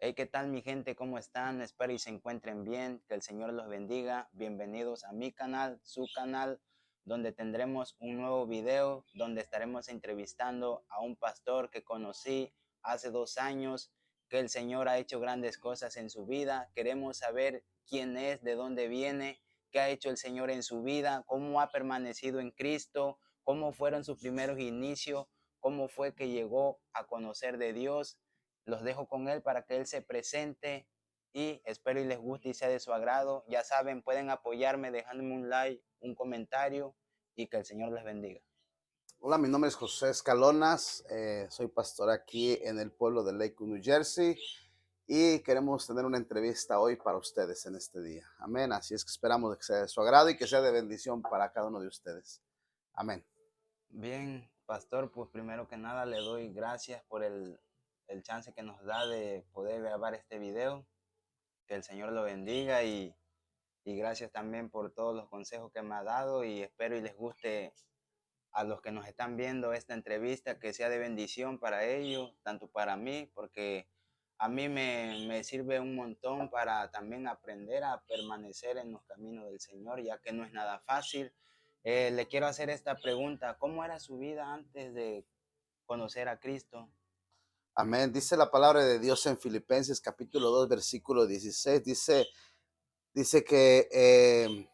Hey, ¿qué tal mi gente? ¿Cómo están? Espero y se encuentren bien, que el Señor los bendiga. Bienvenidos a mi canal, su canal, donde tendremos un nuevo video, donde estaremos entrevistando a un pastor que conocí hace 2 años, que el Señor ha hecho grandes cosas en su vida. Queremos saber quién es, de dónde viene, qué ha hecho el Señor en su vida, cómo ha permanecido en Cristo, cómo fueron sus primeros inicios, cómo fue que llegó a conocer de Dios. Los dejo con él para que él se presente y espero y les guste y sea de su agrado. Ya saben, pueden apoyarme dejándome un like, un comentario y que el Señor les bendiga. Hola, mi nombre es José Escalonas, soy pastor aquí en el pueblo de Lakewood, New Jersey, y queremos tener una entrevista hoy para ustedes en este día. Amén. Así es que esperamos que sea de su agrado y que sea de bendición para cada uno de ustedes. Amén. Bien, pastor, pues primero que nada le doy gracias por el chance que nos da de poder grabar este video. Que el Señor lo bendiga y gracias también por todos los consejos que me ha dado y espero y les guste a los que nos están viendo esta entrevista, que sea de bendición para ellos, tanto para mí, porque a mí me sirve un montón para también aprender a permanecer en los caminos del Señor, ya que no es nada fácil. Le quiero hacer esta pregunta: ¿cómo era su vida antes de conocer a Cristo? Amén. Dice la palabra de Dios en Filipenses capítulo 2 versículo 16. Dice que,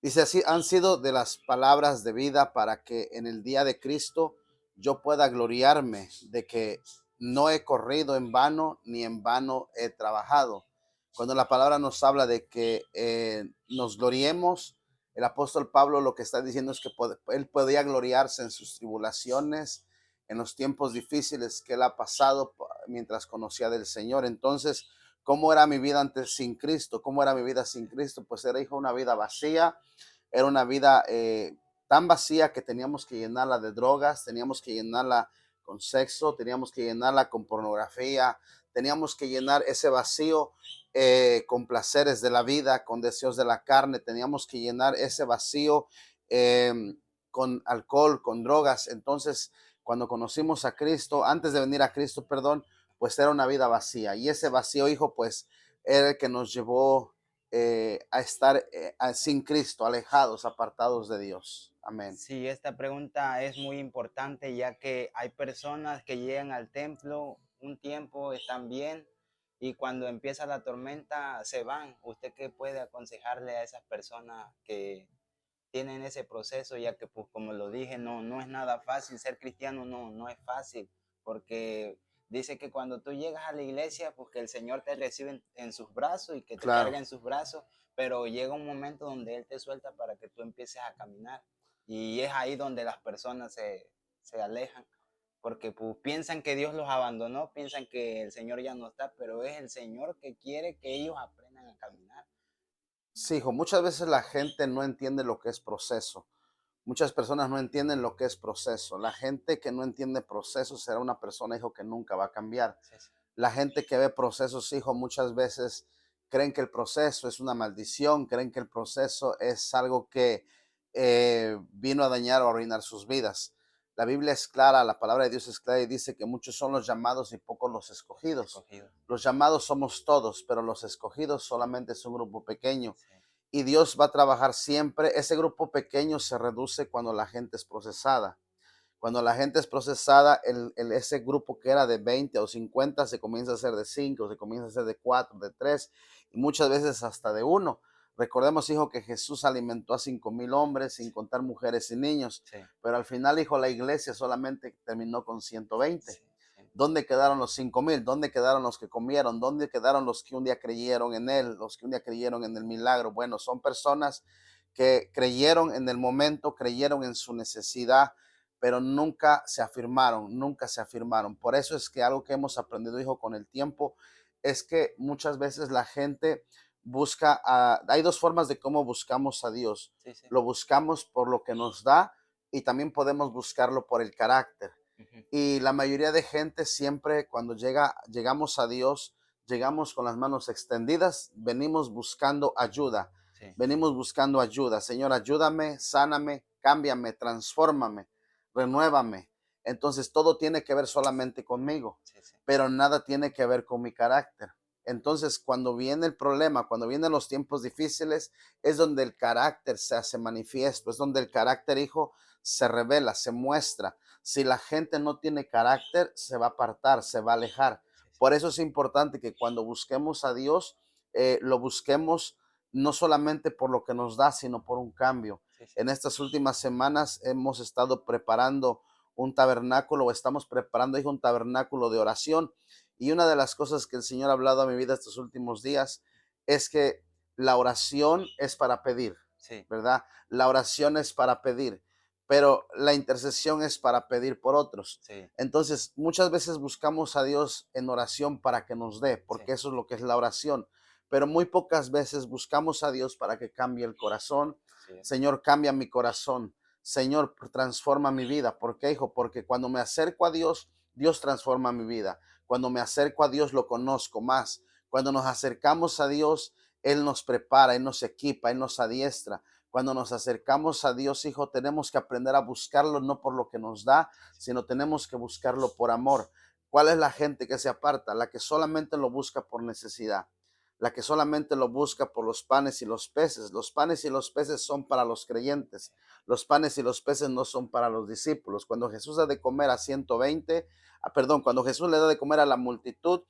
dice así, han sido de las palabras de vida para que en el día de Cristo yo pueda gloriarme de que no he corrido en vano ni en vano he trabajado. Cuando la palabra nos habla de que nos gloriemos, el apóstol Pablo lo que está diciendo es que él podía gloriarse en sus tribulaciones, en los tiempos difíciles que él ha pasado mientras conocía del Señor. Entonces, ¿cómo era mi vida antes sin Cristo? ¿Cómo era mi vida sin Cristo? Pues era, hijo, una vida vacía, era una vida tan vacía que teníamos que llenarla de drogas, teníamos que llenarla con sexo, teníamos que llenarla con pornografía, teníamos que llenar ese vacío con placeres de la vida, con deseos de la carne, teníamos que llenar ese vacío con alcohol, con drogas. Entonces, cuando conocimos a Cristo, antes de venir a Cristo, perdón, pues era una vida vacía. Y ese vacío, hijo, pues era el que nos llevó a estar sin Cristo, alejados, apartados de Dios. Amén. Sí, esta pregunta es muy importante, ya que hay personas que llegan al templo un tiempo, están bien, y cuando empieza la tormenta se van. ¿Usted qué puede aconsejarle a esas personas que tienen ese proceso? Ya que, pues, como lo dije, no es nada fácil. Ser cristiano no es fácil, porque dice que cuando tú llegas a la iglesia, pues que el Señor te recibe en sus brazos y que te carga Claro. en sus brazos, pero llega un momento donde Él te suelta para que tú empieces a caminar. Y es ahí donde las personas se alejan, porque pues, piensan que Dios los abandonó, piensan que el Señor ya no está, pero es el Señor que quiere que ellos aprendan a caminar. Sí, hijo, muchas veces la gente no entiende lo que es proceso. Muchas personas no entienden lo que es proceso. La gente que no entiende procesos será una persona, hijo, que nunca va a cambiar. Sí, sí. La gente que ve procesos, hijo, muchas veces creen que el proceso es una maldición, creen que el proceso es algo que vino a dañar o arruinar sus vidas. La Biblia es clara, la palabra de Dios es clara y dice que muchos son los llamados y pocos los escogidos. Escogido. Los llamados somos todos, pero los escogidos solamente es un grupo pequeño. Sí. Y Dios va a trabajar siempre. Ese grupo pequeño se reduce cuando la gente es procesada. Cuando la gente es procesada, ese grupo que era de 20 o 50 se comienza a hacer de 5, se comienza a hacer de 4, de 3 y muchas veces hasta de uno. Recordemos, hijo, que Jesús alimentó a 5,000 hombres sin Sí. contar mujeres y niños, Sí. pero al final, hijo, la iglesia solamente terminó con 120. Sí, sí. ¿Dónde quedaron los 5,000? ¿Dónde quedaron los que comieron? ¿Dónde quedaron los que un día creyeron en Él? Los que un día creyeron en el milagro. Bueno, son personas que creyeron en el momento, creyeron en su necesidad, pero nunca se afirmaron, nunca se afirmaron. Por eso es que algo que hemos aprendido, hijo, con el tiempo, es que muchas veces la gente busca, hay dos formas de cómo buscamos a Dios. Sí, sí. Lo buscamos por lo que nos da y también podemos buscarlo por el carácter. Ujú. Y la mayoría de gente siempre cuando llegamos a Dios, llegamos con las manos extendidas, venimos buscando ayuda, Sí. venimos buscando ayuda. Señor, ayúdame, sáname, cámbiame, transfórmame, renuévame. Entonces todo tiene que ver solamente conmigo, sí, sí, pero nada tiene que ver con mi carácter. Entonces, cuando viene el problema, cuando vienen los tiempos difíciles, es donde el carácter se hace manifiesto, es donde el carácter, hijo, se revela, se muestra. Si la gente no tiene carácter, se va a apartar, se va a alejar. sí, sí, Por eso es importante que cuando busquemos a Dios, lo busquemos no solamente por lo que nos da, sino por un cambio. sí, sí, En estas últimas semanas hemos estado preparando un tabernáculo, o estamos preparando, hijo, un tabernáculo de oración. Y una de las cosas que el Señor ha hablado a mi vida estos últimos días es que la oración es para pedir, sí, ¿verdad? La oración es para pedir, pero la intercesión es para pedir por otros. sí, Entonces, muchas veces buscamos a Dios en oración para que nos dé, sí, porque eso es lo que es la oración, pero muy pocas veces buscamos a Dios para que cambie el corazón. así es, Señor, cambia mi corazón. Señor, transforma mi vida. ¿Por qué, hijo? Porque cuando me acerco a Dios, Dios transforma mi vida. Cuando me acerco a Dios, lo conozco más. Cuando nos acercamos a Dios, Él nos prepara, Él nos equipa, Él nos adiestra. Cuando nos acercamos a Dios, hijo, tenemos que aprender a buscarlo no por lo que nos da, sino tenemos que buscarlo por amor. ¿Cuál es la gente que se aparta? La que solamente lo busca por necesidad, la que solamente lo busca por los panes y los peces. Los panes y los peces son para los creyentes. Los panes y los peces no son para los discípulos. Cuando Jesús da de comer a 120, cuando Jesús le da de comer a la multitud,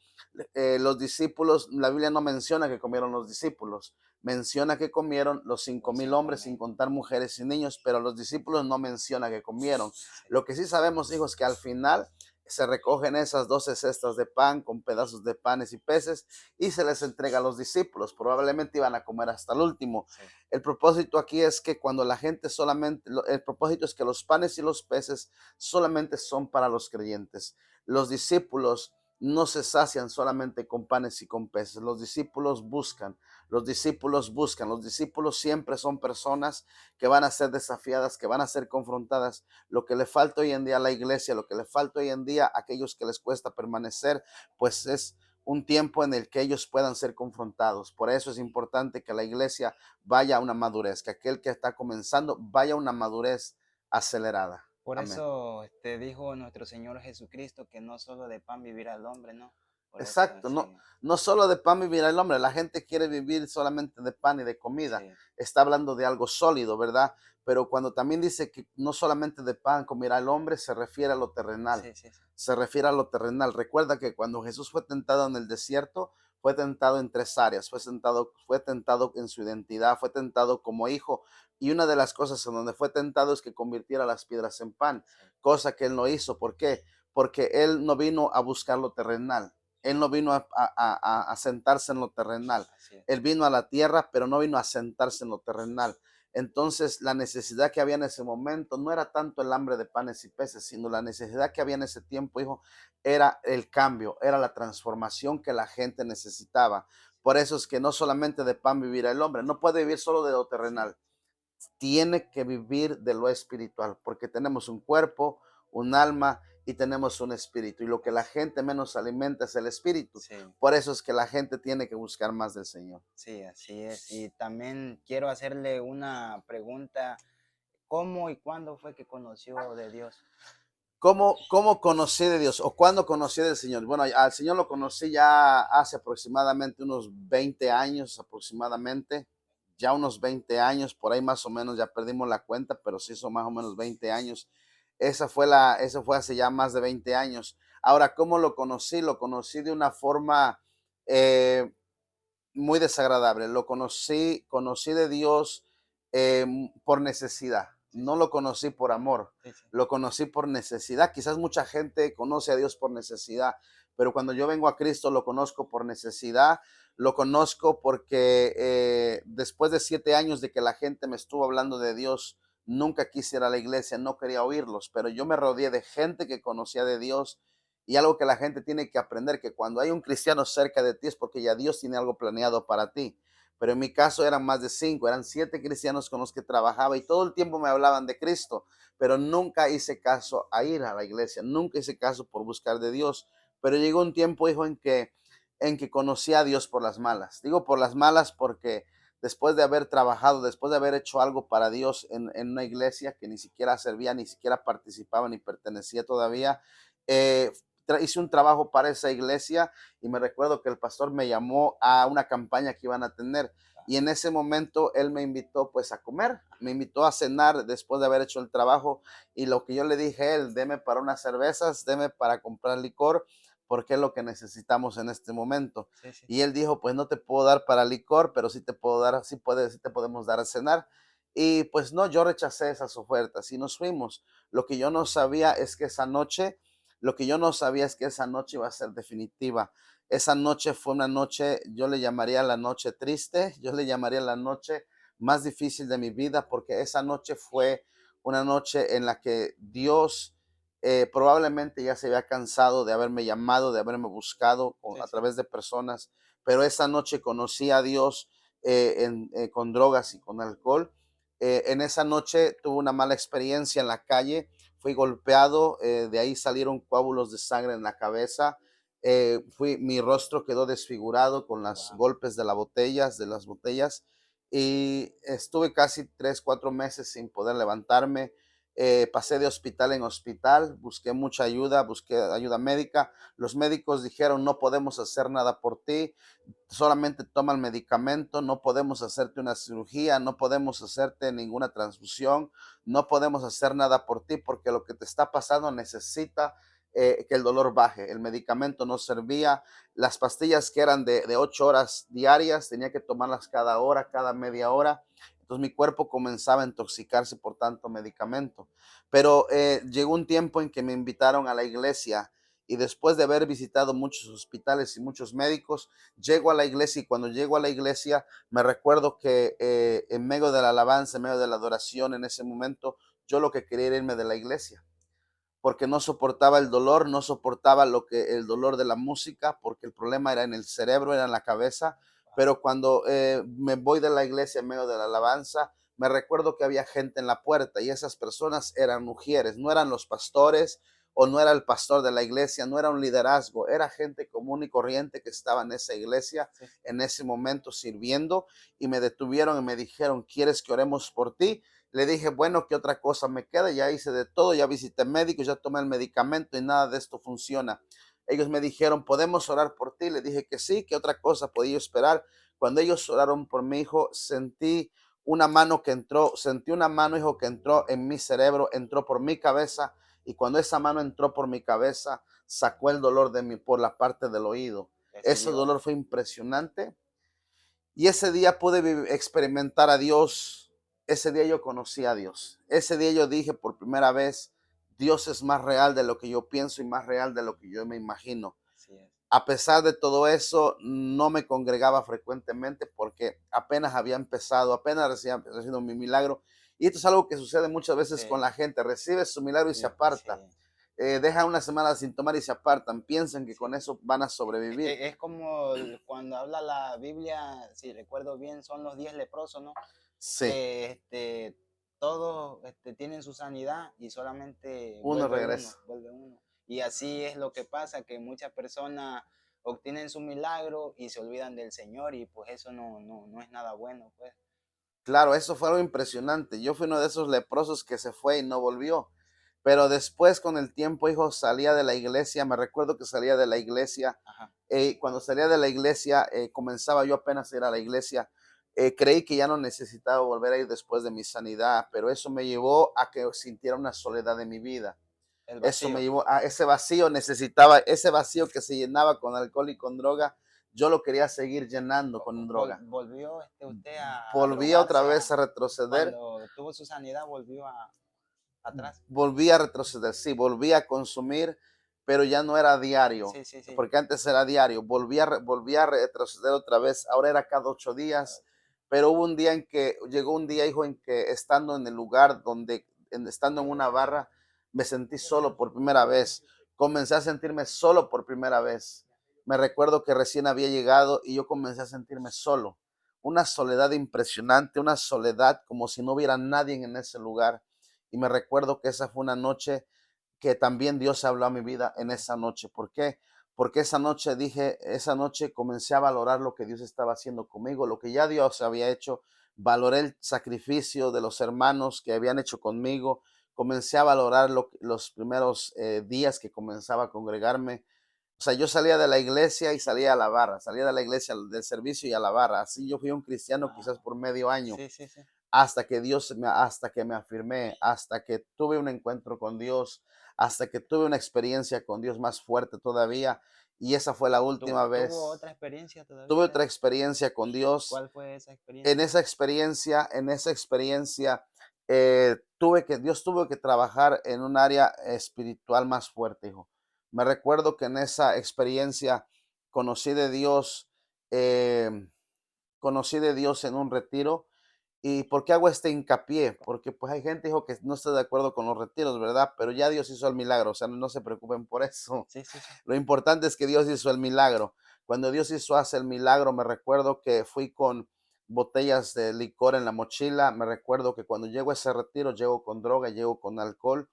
los discípulos, la Biblia no menciona que comieron los discípulos, menciona que comieron los cinco los mil cinco hombres sin mil, contar mujeres y niños, pero los discípulos no menciona que comieron. sí, Lo que sí sabemos, hijos, que al final se recogen esas 12 cestas de pan con pedazos de panes y peces y se les entrega a los discípulos. Probablemente iban a comer hasta el último. sí, El propósito aquí es que cuando la gente solamente, el propósito es que los panes y los peces solamente son para los creyentes. Los discípulos no se sacian solamente con panes y con peces. Los discípulos buscan, los discípulos buscan, los discípulos siempre son personas que van a ser desafiadas, que van a ser confrontadas. Lo que le falta hoy en día a la iglesia, lo que le falta hoy en día a aquellos que les cuesta permanecer, pues es un tiempo en el que ellos puedan ser confrontados. Por eso es importante que la iglesia vaya a una madurez, que aquel que está comenzando vaya a una madurez acelerada. por Amén. eso dijo nuestro Señor Jesucristo que no solo de pan vivirá el hombre, ¿no? Por eso, Exacto, no, sí, no solo de pan vivirá el hombre, la gente quiere vivir solamente de pan y de comida, sí, está hablando de algo sólido, ¿verdad? Pero cuando también dice que no solamente de pan comerá el hombre, se refiere a lo terrenal, sí, sí, sí, se refiere a lo terrenal. Recuerda que cuando Jesús fue tentado en el desierto, fue tentado en tres áreas, fue tentado en su identidad, fue tentado como hijo, y una de las cosas en donde fue tentado es que convirtiera las piedras en pan, sí, cosa que él no hizo. ¿Por qué? Porque él no vino a buscar lo terrenal. Él no vino a sentarse en lo terrenal. así es, Él vino a la tierra, pero no vino a sentarse en lo terrenal. Entonces, la necesidad que había en ese momento no era tanto el hambre de panes y peces, sino la necesidad que había en ese tiempo, hijo, era el cambio, era la transformación que la gente necesitaba. Por eso es que no solamente de pan vivirá el hombre, no puede vivir solo de lo sí, terrenal, tiene que vivir de lo espiritual, porque tenemos un cuerpo, un alma y tenemos un espíritu. Y lo que la así, gente menos alimenta es el espíritu. sí, Por eso es que la gente tiene que buscar más del Señor. sí, así es. Y también quiero hacerle una pregunta, ¿cómo y cuándo fue que conoció de Dios? ¿Cómo conocí de Dios o cuándo conocí del Señor? Bueno, al Señor lo conocí ya hace aproximadamente unos 20 años, aproximadamente, ya unos 20 años, por ahí más o menos, ya perdimos la cuenta, pero sí son más o menos 20 años. Eso fue hace ya más de 20 años. Ahora, ¿cómo lo conocí? Lo conocí de una forma eh, muy desagradable. Conocí de Dios por necesidad. Sí, No lo conocí por amor, sí, sí, lo conocí por necesidad. Quizás mucha gente conoce a Dios por necesidad, pero cuando yo vengo a Cristo lo conozco por necesidad. Lo conozco porque después de 7 años de que la gente me estuvo hablando de Dios, nunca quise ir a la iglesia, no quería oírlos, pero yo me rodeé de gente que conocía de Dios. Y algo que la gente tiene que aprender, que cuando hay un cristiano cerca de ti es porque ya Dios tiene algo planeado para ti. Pero en mi caso eran más de 5, eran 7 cristianos con los que trabajaba y todo el tiempo me hablaban de Cristo, pero nunca hice caso a ir a la iglesia, nunca hice caso por buscar de Dios. Pero llegó un tiempo, hijo, en que conocí a Dios por las malas. Digo por las malas porque después de haber trabajado, después de haber hecho algo para Dios en una iglesia que ni siquiera servía, ni siquiera participaba, ni pertenecía todavía, eh, hice un trabajo para esa iglesia y me recuerdo que el pastor me llamó a una campaña que iban a tener. Y en ese momento él me invitó pues a comer, me invitó a cenar después de haber hecho el trabajo y lo que yo le dije a él, deme para unas cervezas, deme para comprar licor, porque es lo que necesitamos en este momento. Sí, sí. Y él dijo, pues no te puedo dar para licor, pero sí te puedo dar, sí te podemos dar a cenar. Y pues no, yo rechacé esas ofertas y nos fuimos. Lo que yo no sabía es que esa noche, lo que yo no sabía es que esa noche iba a ser definitiva. Esa noche fue una noche, yo le llamaría la noche triste, yo le llamaría la noche más difícil de mi vida, porque esa noche fue una noche en la que Dios probablemente ya se había cansado de haberme llamado, de haberme buscado Sí, a sí. través de personas, pero esa noche conocí a Dios con drogas y con alcohol. En esa noche tuve una mala experiencia en la calle, fui golpeado, de ahí salieron coágulos de sangre en la cabeza, mi rostro quedó desfigurado con los Wow. golpes de las botellas, y estuve casi 3, 4 meses sin poder levantarme. Pasé de hospital en hospital, busqué mucha ayuda, busqué ayuda médica. Los médicos dijeron, no podemos hacer nada por ti, solamente toma el medicamento, no podemos hacerte una cirugía, no podemos hacerte ninguna transfusión, no podemos hacer nada por ti porque lo que te está pasando necesita que el dolor baje. El medicamento no servía, las pastillas que eran de 8 horas diarias, tenía que tomarlas cada hora, cada media hora. Entonces mi cuerpo comenzaba a intoxicarse por tanto medicamento. Pero llegó un tiempo en que me invitaron a la iglesia y después de haber visitado muchos hospitales y muchos médicos, llego a la iglesia y cuando llego a la iglesia me recuerdo que en medio de la alabanza, en medio de la adoración en ese momento, yo lo que quería era irme de la iglesia porque no soportaba el dolor, no soportaba el dolor de la música, porque el problema era en el cerebro, era en la cabeza. Pero cuando me voy de la iglesia en medio de la alabanza, me recuerdo que había gente en la puerta y esas personas eran mujeres, no eran los pastores o no era el pastor de la iglesia, no era un liderazgo, era gente común y corriente que estaba en esa iglesia Sí, sí. en ese momento sirviendo y me detuvieron y me dijeron, ¿quieres que oremos por ti? Le dije, bueno, ¿qué otra cosa me queda? Ya hice de todo, ya visité médicos, ya tomé el medicamento y nada de esto funciona. Ellos me dijeron, ¿podemos orar por ti? Le dije que sí, ¿qué otra cosa podía esperar? Cuando ellos oraron por mi hijo, sentí una mano que entró, sentí una mano, hijo, que entró en mi cerebro, entró por mi cabeza y cuando esa mano entró por mi cabeza, sacó el dolor de mí por la parte del oído. Ese Recibió. dolor fue impresionante y ese día pude experimentar a Dios. Ese día yo conocí a Dios. Ese día yo dije por primera vez, Dios es más real de lo que yo pienso y más real de lo que yo me imagino. Así es. A pesar de todo eso, no me congregaba frecuentemente porque apenas había empezado, apenas recibía recibido mi milagro. Y esto es algo que sucede muchas veces con Sí, la gente. Recibe su milagro y se sí. aparta. Deja una semana sin tomar y se apartan. Piensan que con Sí. eso van a sobrevivir. Es como cuando habla la Biblia, si recuerdo bien, son los 10 leprosos, ¿no? Sí, Que todos tienen su sanidad y solamente uno regresa. vuelve uno. Y así es lo que pasa, que muchas personas obtienen su milagro y se olvidan del Señor y pues eso no es nada bueno, pues. Claro, eso fue algo impresionante. Yo fui uno de esos leprosos que se fue y no volvió. Pero después, con el tiempo, hijo, salía de la iglesia. Me recuerdo que salía de la iglesia. Ajá. Cuando salía de la iglesia, comenzaba yo apenas a ir a la iglesia. Creí que ya no necesitaba volver a ir después de mi sanidad, pero eso me llevó a que sintiera una soledad en mi vida. El Eso me vacío. llevó a ese vacío, necesitaba ese vacío que se llenaba con alcohol y con droga. Yo lo quería seguir llenando con droga. Volvió usted a Volví otra drogarse vez a retroceder, cuando tuvo su sanidad, volvió atrás. volví a retroceder, sí, volví a consumir, pero ya no era diario, Sí, sí, sí. porque antes era diario, volví a retroceder otra vez, ahora era cada 8 días, pero hubo un día en que, llegó un día, hijo, en que estando en el lugar estando en una barra, me sentí solo por primera vez, comencé a sentirme solo por primera vez. Me recuerdo que recién había llegado y yo comencé a sentirme solo, una soledad impresionante, una soledad como si no hubiera nadie en ese lugar. Y me recuerdo que esa fue una noche que también Dios habló a mi vida en esa noche. ¿Por qué? porque esa noche comencé a valorar lo que Dios estaba haciendo conmigo, lo que ya Dios había hecho. Valoré el sacrificio de los hermanos que habían hecho conmigo. Comencé a valorar los primeros días que comenzaba a congregarme. O sea, yo salía de la iglesia y salía a la barra, salía de la iglesia del servicio y a la barra. Así yo fui un cristiano quizás Wow. por medio año, Sí, sí, sí. hasta que me afirmé, hasta que tuve un encuentro con Dios, hasta que tuve una experiencia con Dios más fuerte todavía. Y esa fue la última ¿Tuvo vez. otra experiencia Tuve todavía? otra experiencia con Dios. ¿Cuál fue esa experiencia? En esa experiencia, Dios tuvo que trabajar en un área espiritual más fuerte, hijo. Me recuerdo que en esa experiencia conocí de Dios, em, conocí de Dios en un retiro. ¿Y por qué hago este hincapié? Porque pues hay gente, hijo, que no está de acuerdo con los retiros, ¿verdad? Pero ya Dios hizo el milagro, o sea, no se preocupen por eso. Sí, sí, sí. Lo importante es que Dios hizo el milagro. Cuando Dios hace el milagro, me recuerdo que fui con botellas de licor en la mochila. Me recuerdo que cuando llego a ese retiro, llego con droga, llego con alcohol.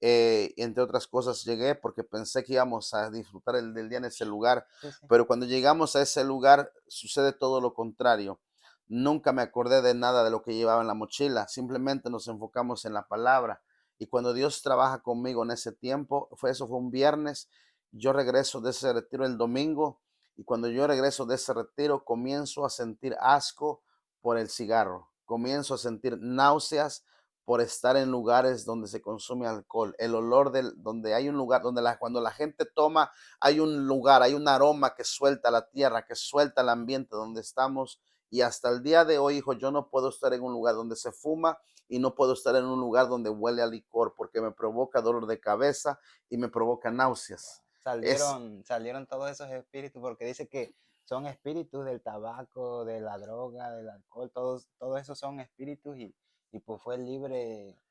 Entre otras cosas, llegué porque pensé que íbamos a disfrutar del día en ese lugar. Sí, sí. Pero cuando llegamos a ese lugar, sucede todo lo contrario. Nunca me acordé de nada de lo que llevaba en la mochila. Simplemente nos enfocamos en la palabra. Y cuando Dios trabaja conmigo en ese tiempo, eso fue un viernes. Yo regreso de ese retiro el domingo y cuando yo regreso de ese retiro comienzo a sentir asco por el cigarro, comienzo a sentir náuseas por estar en lugares donde se consume alcohol, el olor donde hay un lugar donde cuando la gente toma, hay un lugar, hay un aroma que suelta la tierra, que suelta el ambiente donde estamos. Y hasta el día de hoy, hijo, yo no puedo estar en un lugar donde se fuma y no puedo estar en un lugar donde huele a licor porque me provoca dolor de cabeza y me provoca náuseas. Es Salieron todos esos espíritus porque dice que son espíritus del tabaco, de la droga, del alcohol, todos esos son espíritus y pues fue libre.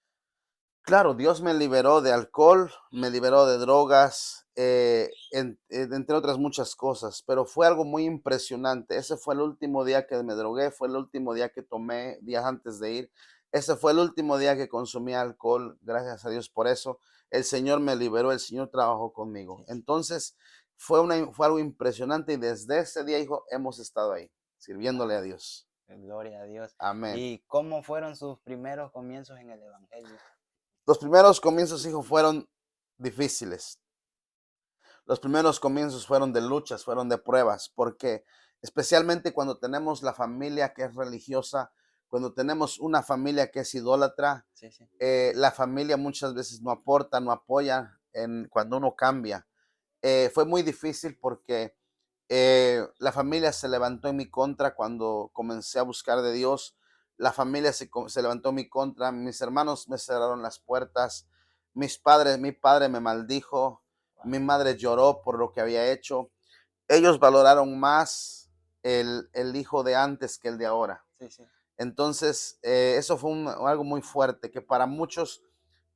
claro, Dios me liberó de alcohol, me liberó de drogas, entre otras muchas cosas, pero fue algo muy impresionante. Ese fue el último día que me drogué, fue el último día que tomé, días antes de ir. Ese fue el último día que consumí alcohol, gracias a Dios por eso. El Señor me liberó, el Señor trabajó conmigo. Sí, sí. Entonces, fue algo impresionante y desde ese día, hijo, hemos estado ahí, sirviéndole a Wow, Dios. gloria a Dios. Amén. ¿Y cómo fueron sus primeros comienzos en el Evangelio? Los primeros comienzos, hijo, fueron difíciles. Los primeros comienzos fueron de luchas, fueron de pruebas, porque especialmente cuando tenemos la familia que es religiosa, cuando tenemos una familia que es idólatra, Sí, sí. la familia muchas veces no aporta, no apoya cuando uno cambia. Fue muy difícil porque la familia se levantó en mi contra cuando comencé a buscar de Dios. La familia se levantó en mi contra. Mis hermanos me cerraron las puertas. Mi padre me maldijo. Wow. Mi madre lloró por lo que había hecho. Ellos valoraron más el hijo de antes que el de ahora. Sí, sí. Entonces, eso fue algo muy fuerte que para muchos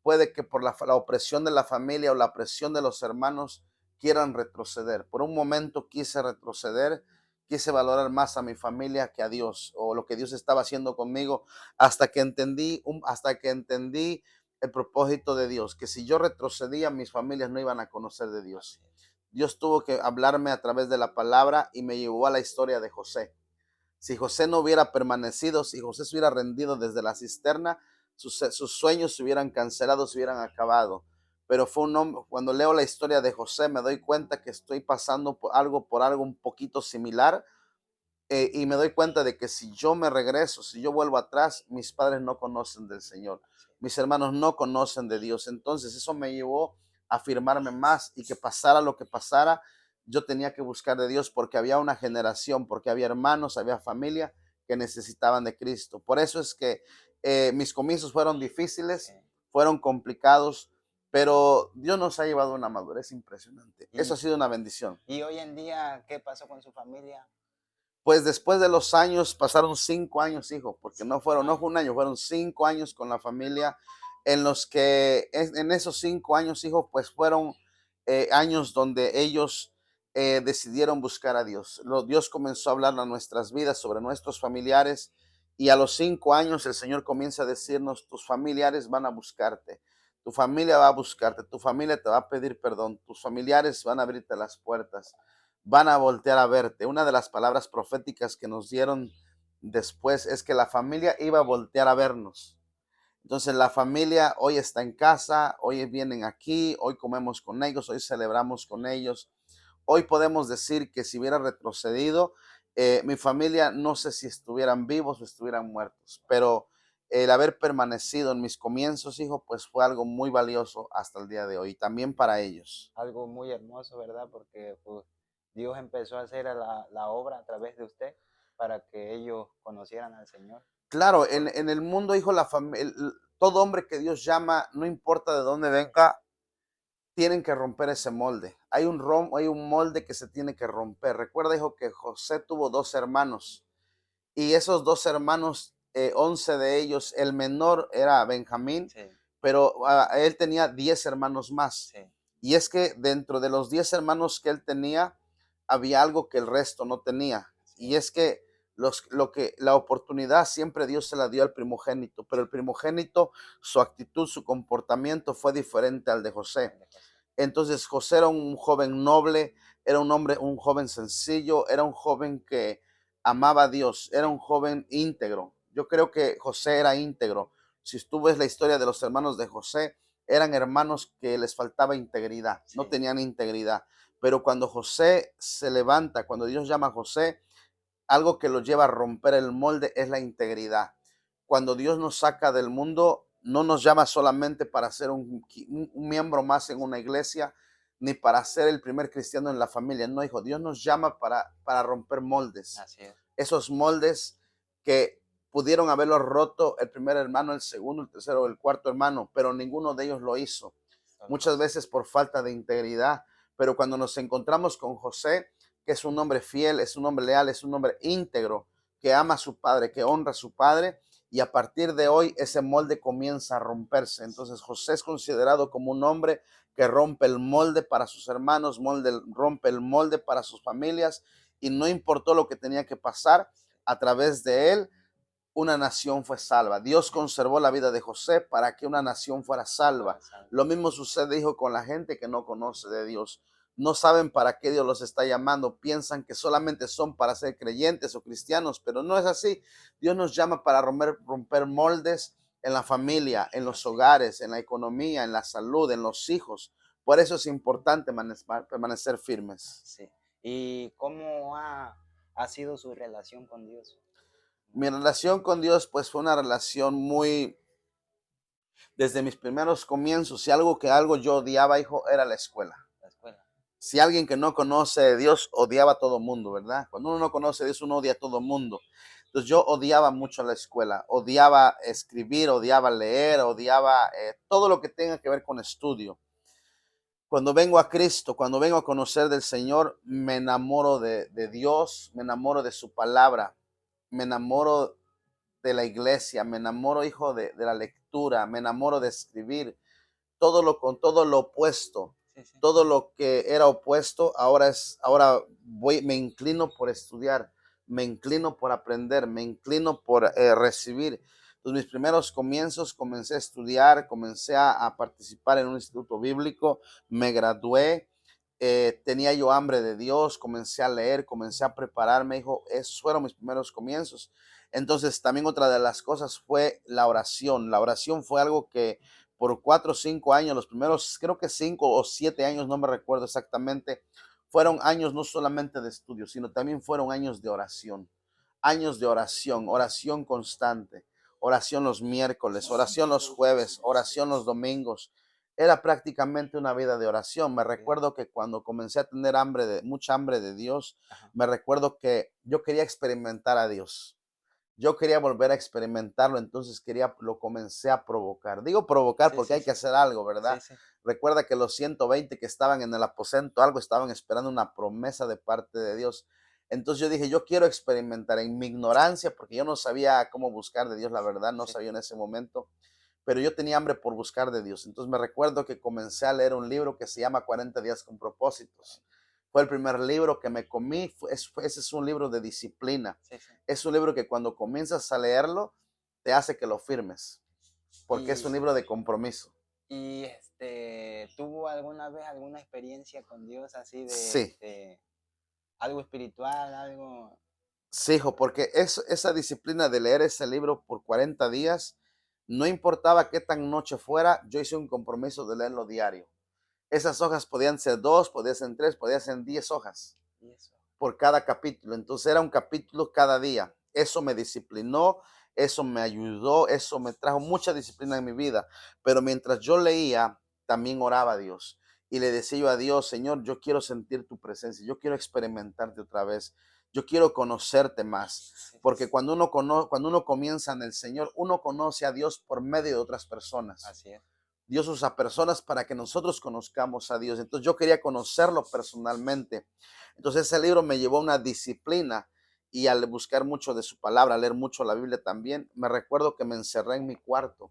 puede que por la opresión de la familia o la presión de los hermanos quieran retroceder. Por un momento quise retroceder, quise valorar más a mi familia que a Dios o lo que Dios estaba haciendo conmigo hasta que entendí el propósito de Dios, que si yo retrocedía, mis familias no iban a conocer de Así Dios. es. Dios tuvo que hablarme a través de la palabra y me llevó a la historia de José. Si José no hubiera permanecido, si José se hubiera rendido desde la cisterna, sus sueños se hubieran cancelado, se hubieran acabado. Pero fue un hombre, cuando leo la historia de José, me doy cuenta que estoy pasando por algo un poquito similar. Y me doy cuenta de que si yo me regreso, si yo vuelvo atrás, mis padres no conocen del Señor, Así es. mis hermanos no conocen de Dios. Entonces eso me llevó a afirmarme más y que pasara lo que pasara, yo tenía que buscar de Dios porque había una generación, porque había hermanos, había familia que necesitaban de Cristo. Por eso es que mis comienzos fueron difíciles, Sí. fueron complicados, pero Dios nos ha llevado a una madurez impresionante. Eso ha Y, sido una bendición. y hoy en día, ¿qué pasó con su familia? Pues después de los años, pasaron 5 años, hijo, porque Cinco no fue años. un año, fueron 5 años con la familia, en los que en esos 5 años, hijo, pues fueron años donde ellos decidieron buscar a Dios. Dios comenzó a hablar a nuestras vidas sobre nuestros familiares y a los 5 años el Señor comienza a decirnos, tus familiares van a buscarte. Tu familia va a buscarte, tu familia te va a pedir perdón, tus familiares van a abrirte las puertas, van a voltear a verte. Una de las palabras proféticas que nos dieron después es que la familia iba a voltear a vernos. Entonces la familia hoy está en casa, hoy vienen aquí, hoy comemos con ellos, hoy celebramos con ellos. Hoy podemos decir que si hubiera retrocedido, mi familia no sé si estuvieran vivos o estuvieran muertos, pero el haber permanecido en mis comienzos, hijo, pues fue algo muy valioso hasta el día de hoy, también para ellos. Algo muy hermoso, ¿verdad? Porque pues, Dios empezó a hacer la obra a través de usted para que ellos conocieran al Señor. Claro, en, Por- en el mundo, hijo, todo hombre que Dios llama, no importa de dónde venga, tienen que romper ese molde. Hay un molde que se tiene que romper. Recuerda, hijo, que José tuvo dos hermanos y esos dos hermanos, 11 de ellos, el menor era Benjamín, Sí, pero él tenía 10 hermanos más. sí, Y es que dentro de los 10 hermanos que él tenía, había algo que el resto no tenía. sí, Y es que la oportunidad siempre Dios se la dio al primogénito, pero el primogénito, su actitud, su comportamiento fue diferente al de José. al de José. Entonces José era un joven noble, era un hombre, un joven sencillo, era un joven que amaba a Dios, era Sí, un joven íntegro. Yo creo que José era íntegro. Si tú ves la historia de los hermanos de José, eran hermanos que les faltaba integridad, no sí, tenían integridad. Pero cuando José se levanta, cuando Dios llama a José, algo que lo lleva a romper el molde es la integridad. Cuando Dios nos saca del mundo, no nos llama solamente para ser un miembro más en una iglesia, ni para ser el primer cristiano en la familia. No, hijo, Dios nos llama para romper moldes. así es. Esos moldes que pudieron haberlos roto el primer hermano, el segundo, el tercero, el cuarto hermano, pero ninguno de ellos lo hizo. Solo Muchas José. veces por falta de integridad. Pero cuando nos encontramos con José, que es un hombre fiel, es un hombre leal, es un hombre íntegro, que ama a su padre, que honra a su padre, y a partir de hoy ese molde comienza a romperse. Entonces José es considerado como un hombre que rompe el molde para sus hermanos, rompe el molde para sus familias, y no importó lo que tenía que pasar, a través de él una nación fue salva. Dios Sí, conservó la vida de José para que una nación fuera salva. fuera salvo. Lo mismo sucede, hijo, con la gente que no conoce de Dios. No saben para qué Dios los está llamando. Piensan que solamente son para ser creyentes o cristianos, pero no es así. Dios nos llama para romper moldes en la familia, en los Así, hogares, en la economía, en la salud, en los hijos. Por eso es importante permanecer firmes. sí. ¿Y cómo ha sido su relación con Dios? Mi relación con Dios, pues fue una relación muy, desde mis primeros comienzos, algo yo odiaba, hijo, era la escuela. La escuela. Si alguien que no conoce a Dios odiaba a todo mundo, ¿verdad? Cuando uno no conoce a Dios, uno odia a todo mundo. Entonces yo odiaba mucho la escuela, odiaba escribir, odiaba leer, odiaba todo lo que tenga que ver con estudio. Cuando vengo a Cristo, cuando vengo a conocer del Señor, me enamoro de Dios, me enamoro de su palabra, me enamoro de la iglesia, me enamoro, hijo, de la lectura, me enamoro de escribir, con todo lo opuesto, Sí, sí. todo lo que era opuesto, me inclino por estudiar, me inclino por aprender, me inclino por recibir. Entonces, mis primeros comienzos, comencé a estudiar, comencé a participar en un instituto bíblico, me gradué, tenía yo hambre de Dios, comencé a leer, comencé a prepararme, hijo, esos fueron mis primeros comienzos. Entonces, también otra de las cosas fue la oración. La oración fue algo que por 4 o 5 años, los primeros, creo que 5 o 7 años, no me recuerdo exactamente, fueron años no solamente de estudio, sino también fueron años de oración, oración constante, oración los miércoles, oración los jueves, oración los domingos. Era prácticamente una vida de oración. Me Sí. recuerdo que cuando comencé a tener mucha hambre de Dios, Ajá. me recuerdo que yo quería experimentar a Dios. Yo quería volver a experimentarlo, entonces lo comencé a provocar. Digo provocar Sí, porque sí, hay que sí. hacer algo, Sí, ¿verdad? sí. Recuerda que los 120 que estaban en el aposento, algo estaban esperando una promesa de parte de Dios. Entonces yo dije, yo quiero experimentar en mi ignorancia, porque yo no sabía cómo buscar de Dios, la verdad, no Sí. sabía en ese momento, pero yo tenía hambre por buscar de Dios. Entonces me recuerdo que comencé a leer un libro que se llama 40 días con propósitos. Fue el primer libro que me comí. Ese es un libro de disciplina. Sí, sí. Es un libro que cuando comienzas a leerlo, te hace que lo firmes, porque es un Y, libro de compromiso. ¿Y tuvo alguna vez alguna experiencia con Dios así Sí, de algo espiritual, algo? sí, hijo, porque esa disciplina de leer ese libro por 40 días, no importaba qué tan noche fuera, yo hice un compromiso de leerlo diario. Esas hojas podían ser 2, podían ser 3, podían ser 10 hojas Y eso. por cada capítulo. Entonces era un capítulo cada día. Eso me disciplinó, eso me ayudó, eso me trajo mucha disciplina en mi vida. Pero mientras yo leía, también oraba a Dios. Y le decía yo a Dios, Señor, yo quiero sentir tu presencia, yo quiero experimentarte otra vez, yo quiero conocerte más. Sí, Porque cuando uno comienza en el Señor, uno conoce a Dios por medio de otras personas. así es. Dios usa personas para que nosotros conozcamos a Dios. Entonces yo quería conocerlo personalmente. Entonces ese libro me llevó a una disciplina y al buscar mucho de su palabra, leer mucho la Biblia también, me recuerdo que me encerré en mi cuarto.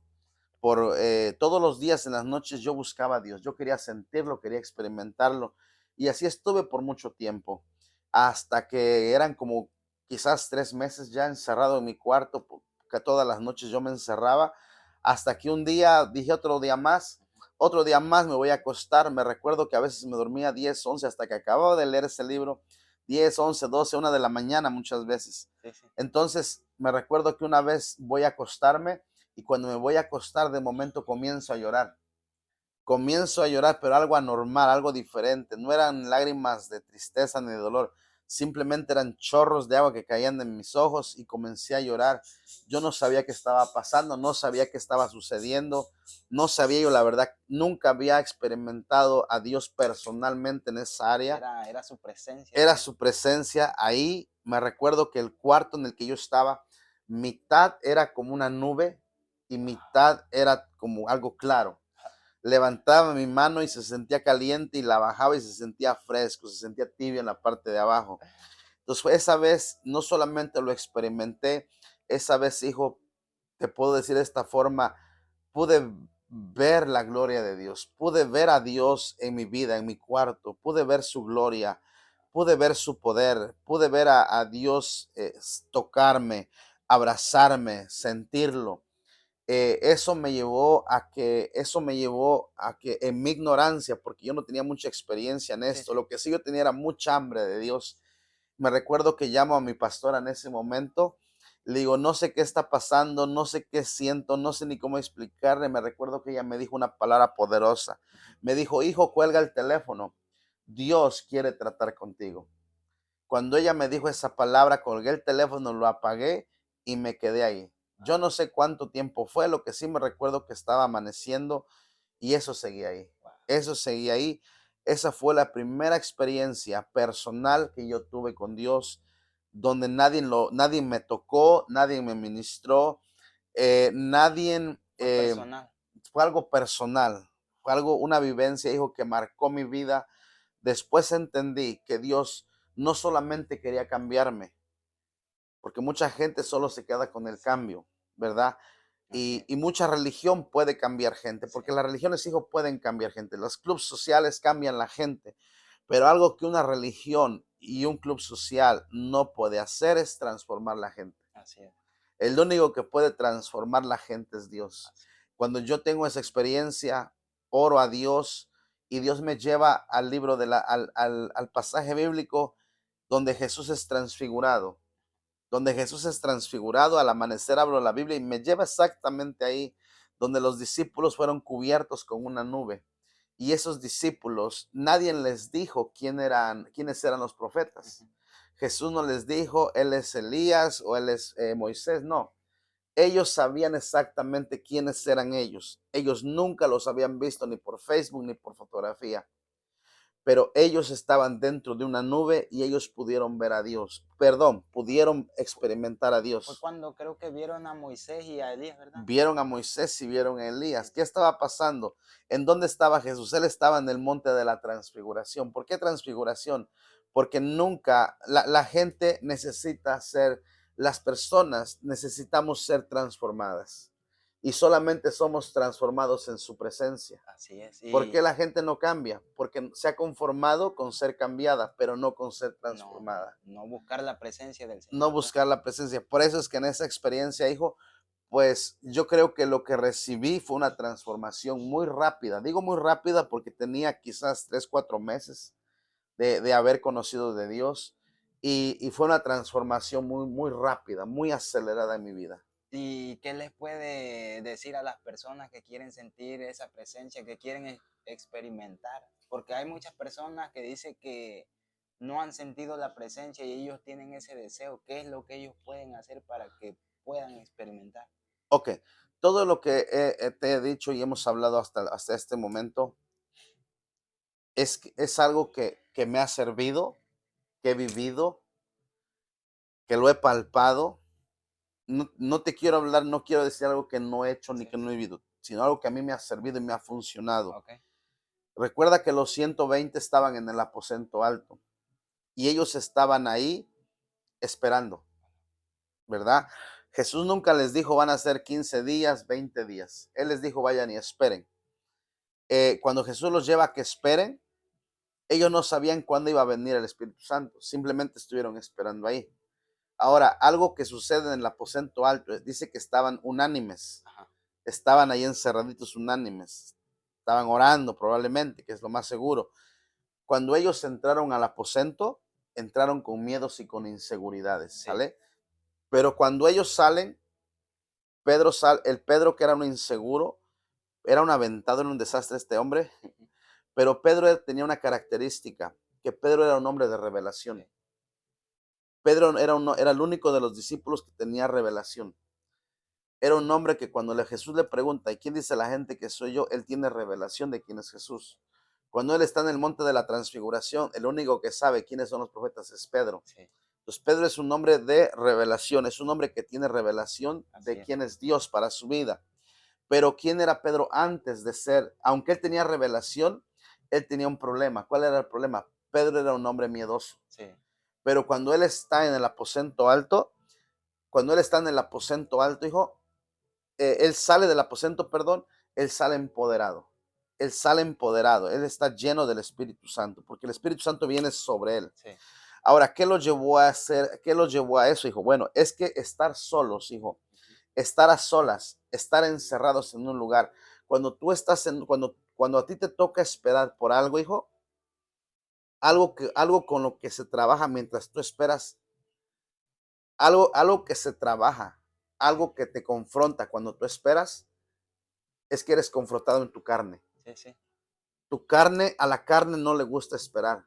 Por todos los días en las noches yo buscaba a Dios. Yo quería sentirlo, quería experimentarlo. Y así estuve por mucho tiempo. Hasta que eran como quizás 3 meses ya encerrado en mi cuarto, que todas las noches yo me encerraba hasta que un día dije otro día más me voy a acostar. Me recuerdo que a veces me dormía 10, 11 hasta que acababa de leer ese libro, 10, 11, 12, 1 de la mañana muchas veces. Sí, sí. Entonces me recuerdo que una vez voy a acostarme y cuando me voy a acostar de momento comienzo a llorar. Comienzo a llorar, pero algo anormal, algo diferente. No eran lágrimas de tristeza ni de dolor, simplemente eran chorros de agua que caían de mis ojos y comencé a llorar. Yo no sabía qué estaba pasando, no sabía qué estaba sucediendo, no sabía yo la verdad, nunca había experimentado a Dios personalmente en esa área. Era su presencia Era ahí. su presencia ahí. Me recuerdo que el cuarto en el que yo estaba, mitad era como una nube y mitad era como algo claro. Levantaba mi mano y se sentía caliente y la bajaba y se sentía fresco, se sentía tibio en la parte de abajo. Entonces, esa vez no solamente lo experimenté, esa vez, hijo, te puedo decir de esta forma, pude ver la gloria de Dios, pude ver a Dios en mi vida, en mi cuarto, pude ver su gloria, pude ver su poder, pude ver a Dios tocarme, abrazarme, sentirlo. Eso me llevó a que en mi ignorancia, porque yo no tenía mucha experiencia en Sí, esto, sí. lo que sí yo tenía era mucha hambre de Dios. Me recuerdo que llamo a mi pastora en ese momento, le digo, no sé qué está pasando, no sé qué siento, no sé ni cómo explicarle. Me recuerdo que ella me dijo una palabra poderosa. Me dijo, hijo, cuelga el teléfono. Dios quiere tratar contigo. Cuando ella me dijo esa palabra, colgué el teléfono, lo apagué y me quedé ahí. Yo no sé cuánto tiempo fue, lo que sí me recuerdo que estaba amaneciendo y eso seguía ahí. Wow. Eso seguía ahí. Esa fue la primera experiencia personal que yo tuve con Dios, donde nadie me tocó, nadie me ministró, nadie, Fue personal. fue algo personal, fue algo, una vivencia, hijo, que marcó mi vida. Después entendí que Dios no solamente quería cambiarme, porque mucha gente solo se queda con el cambio, ¿verdad? Así Y, es. y mucha religión puede cambiar gente, Sí. porque las religiones, hijo, pueden cambiar gente. Los clubes sociales cambian la gente, pero algo que una religión y un club social no puede hacer es transformar la gente. Así es. El único que puede transformar la gente es Dios. Así. Cuando yo tengo esa experiencia, oro a Dios y Dios me lleva al libro al pasaje bíblico donde Jesús es transfigurado. Donde Jesús es transfigurado, al amanecer abro la Biblia y me lleva exactamente ahí donde los discípulos fueron cubiertos con una nube. Y esos discípulos, nadie les dijo quiénes eran los profetas. Ujú. Jesús no les dijo, él es Elías o él es Moisés, no. Ellos sabían exactamente quiénes eran ellos. Ellos nunca los habían visto ni por Facebook ni por fotografía, pero ellos estaban dentro de una nube y ellos pudieron ver a Dios. Perdón, pudieron experimentar a Fue Dios. cuando creo que vieron a Moisés y a Elías, ¿verdad? Vieron a Moisés y vieron a Sí, Elías. ¿Qué sí. estaba pasando? ¿En dónde estaba Jesús? Él estaba en el monte de la transfiguración. ¿Por qué transfiguración? Porque nunca la gente necesita ser, las personas necesitamos ser transformadas y solamente somos transformados en su presencia. Así es. ¿Por qué Y la gente no cambia? Porque se ha conformado con ser cambiada, pero no con ser no, transformada. no buscar la presencia del No Señor, ¿verdad? buscar la presencia. Por eso es que en esa experiencia, hijo, pues yo creo que lo que recibí fue una transformación muy rápida. Digo muy rápida porque tenía quizás 3, 4 meses de haber conocido de Dios y fue una transformación muy, muy rápida, muy acelerada en mi vida. ¿Y qué les puede decir a las personas que quieren sentir esa presencia, que quieren experimentar? Porque hay muchas personas que dicen que no han sentido la presencia y ellos tienen ese deseo. ¿Qué es lo que ellos pueden hacer para que puedan experimentar? Ok, todo lo que te he dicho y hemos hablado hasta este momento es algo que me ha servido, que he vivido, que lo he palpado. No te quiero hablar, no quiero decir algo que no he hecho ni Sí, que no he vivido, sino algo que a mí me ha servido y me ha funcionado. ok, Recuerda que los 120 estaban en el aposento alto y ellos estaban ahí esperando, ¿verdad? Jesús nunca les dijo van a ser 15 días, 20 días. Él les dijo vayan y esperen. Cuando Jesús los lleva a que esperen, ellos no sabían cuándo iba a venir el Espíritu Santo, simplemente estuvieron esperando ahí. Ahora, algo que sucede en el aposento alto, dice que estaban unánimes, ajá, estaban ahí encerraditos unánimes, estaban orando probablemente, que es lo más seguro. Cuando ellos entraron al aposento, entraron con miedos y con inseguridades, sí, ¿sale? Pero cuando ellos salen, el Pedro que era un inseguro, era un aventado, en un desastre este hombre, ujú, pero Pedro tenía una característica, que Pedro era un hombre de sí, revelación. Pedro era el único de los discípulos que tenía revelación. Era un hombre que cuando Jesús le pregunta, ¿y quién dice la gente que soy yo? Él tiene revelación de quién es Jesús. Cuando él está en el monte de la transfiguración, el único que sabe quiénes son los profetas es Pedro. sí, Entonces Pedro es un hombre de revelación, es un hombre que tiene revelación así de es. quién es Dios para su vida. Pero ¿quién era Pedro antes de ser? Aunque él tenía revelación, él tenía un problema. ¿Cuál era el problema? Pedro era un hombre miedoso. Sí, Pero cuando él está en el aposento alto, cuando él está en el aposento alto, hijo, él sale del aposento, perdón, él sale empoderado. Él sale empoderado, él está lleno del Espíritu Santo, porque el Espíritu Santo viene sobre él. sí, Ahora, ¿qué lo llevó a hacer? ¿Qué lo llevó a eso, hijo? Bueno, es que estar solos, hijo, ujú, estar a solas, estar encerrados en un lugar, cuando a ti te toca esperar por algo, hijo, algo con lo que se trabaja mientras tú esperas, algo que se trabaja, sí, algo que te confronta cuando tú esperas, es que eres confrontado en tu carne. sí, sí, A la carne no le gusta esperar.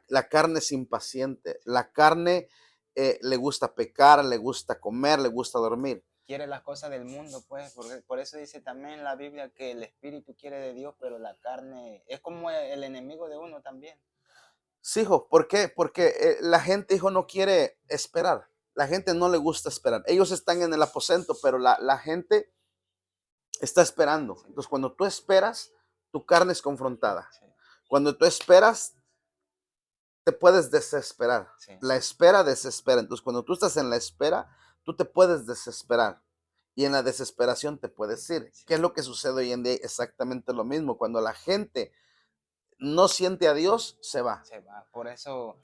La carne es impaciente. La carne le gusta pecar, le gusta comer, le gusta dormir. quiere las cosas del mundo, pues, porque por eso dice también la Biblia que el espíritu quiere de Dios, pero la carne es como el enemigo de uno también. Sí, hijo, ¿por qué? Porque la gente, hijo, no quiere esperar. La gente no le gusta esperar. Ellos están en el aposento, pero la gente está esperando. Sí, Entonces, cuando tú esperas, tu carne es confrontada. sí, Cuando tú esperas, te puedes desesperar. sí, La espera desespera. Entonces, cuando tú estás en la espera, tú te puedes desesperar. Y en la desesperación te puedes ir. sí, ¿Qué es lo que sucede hoy en día? Exactamente lo mismo. Cuando la gente no siente a Dios, se va. se va. Por eso,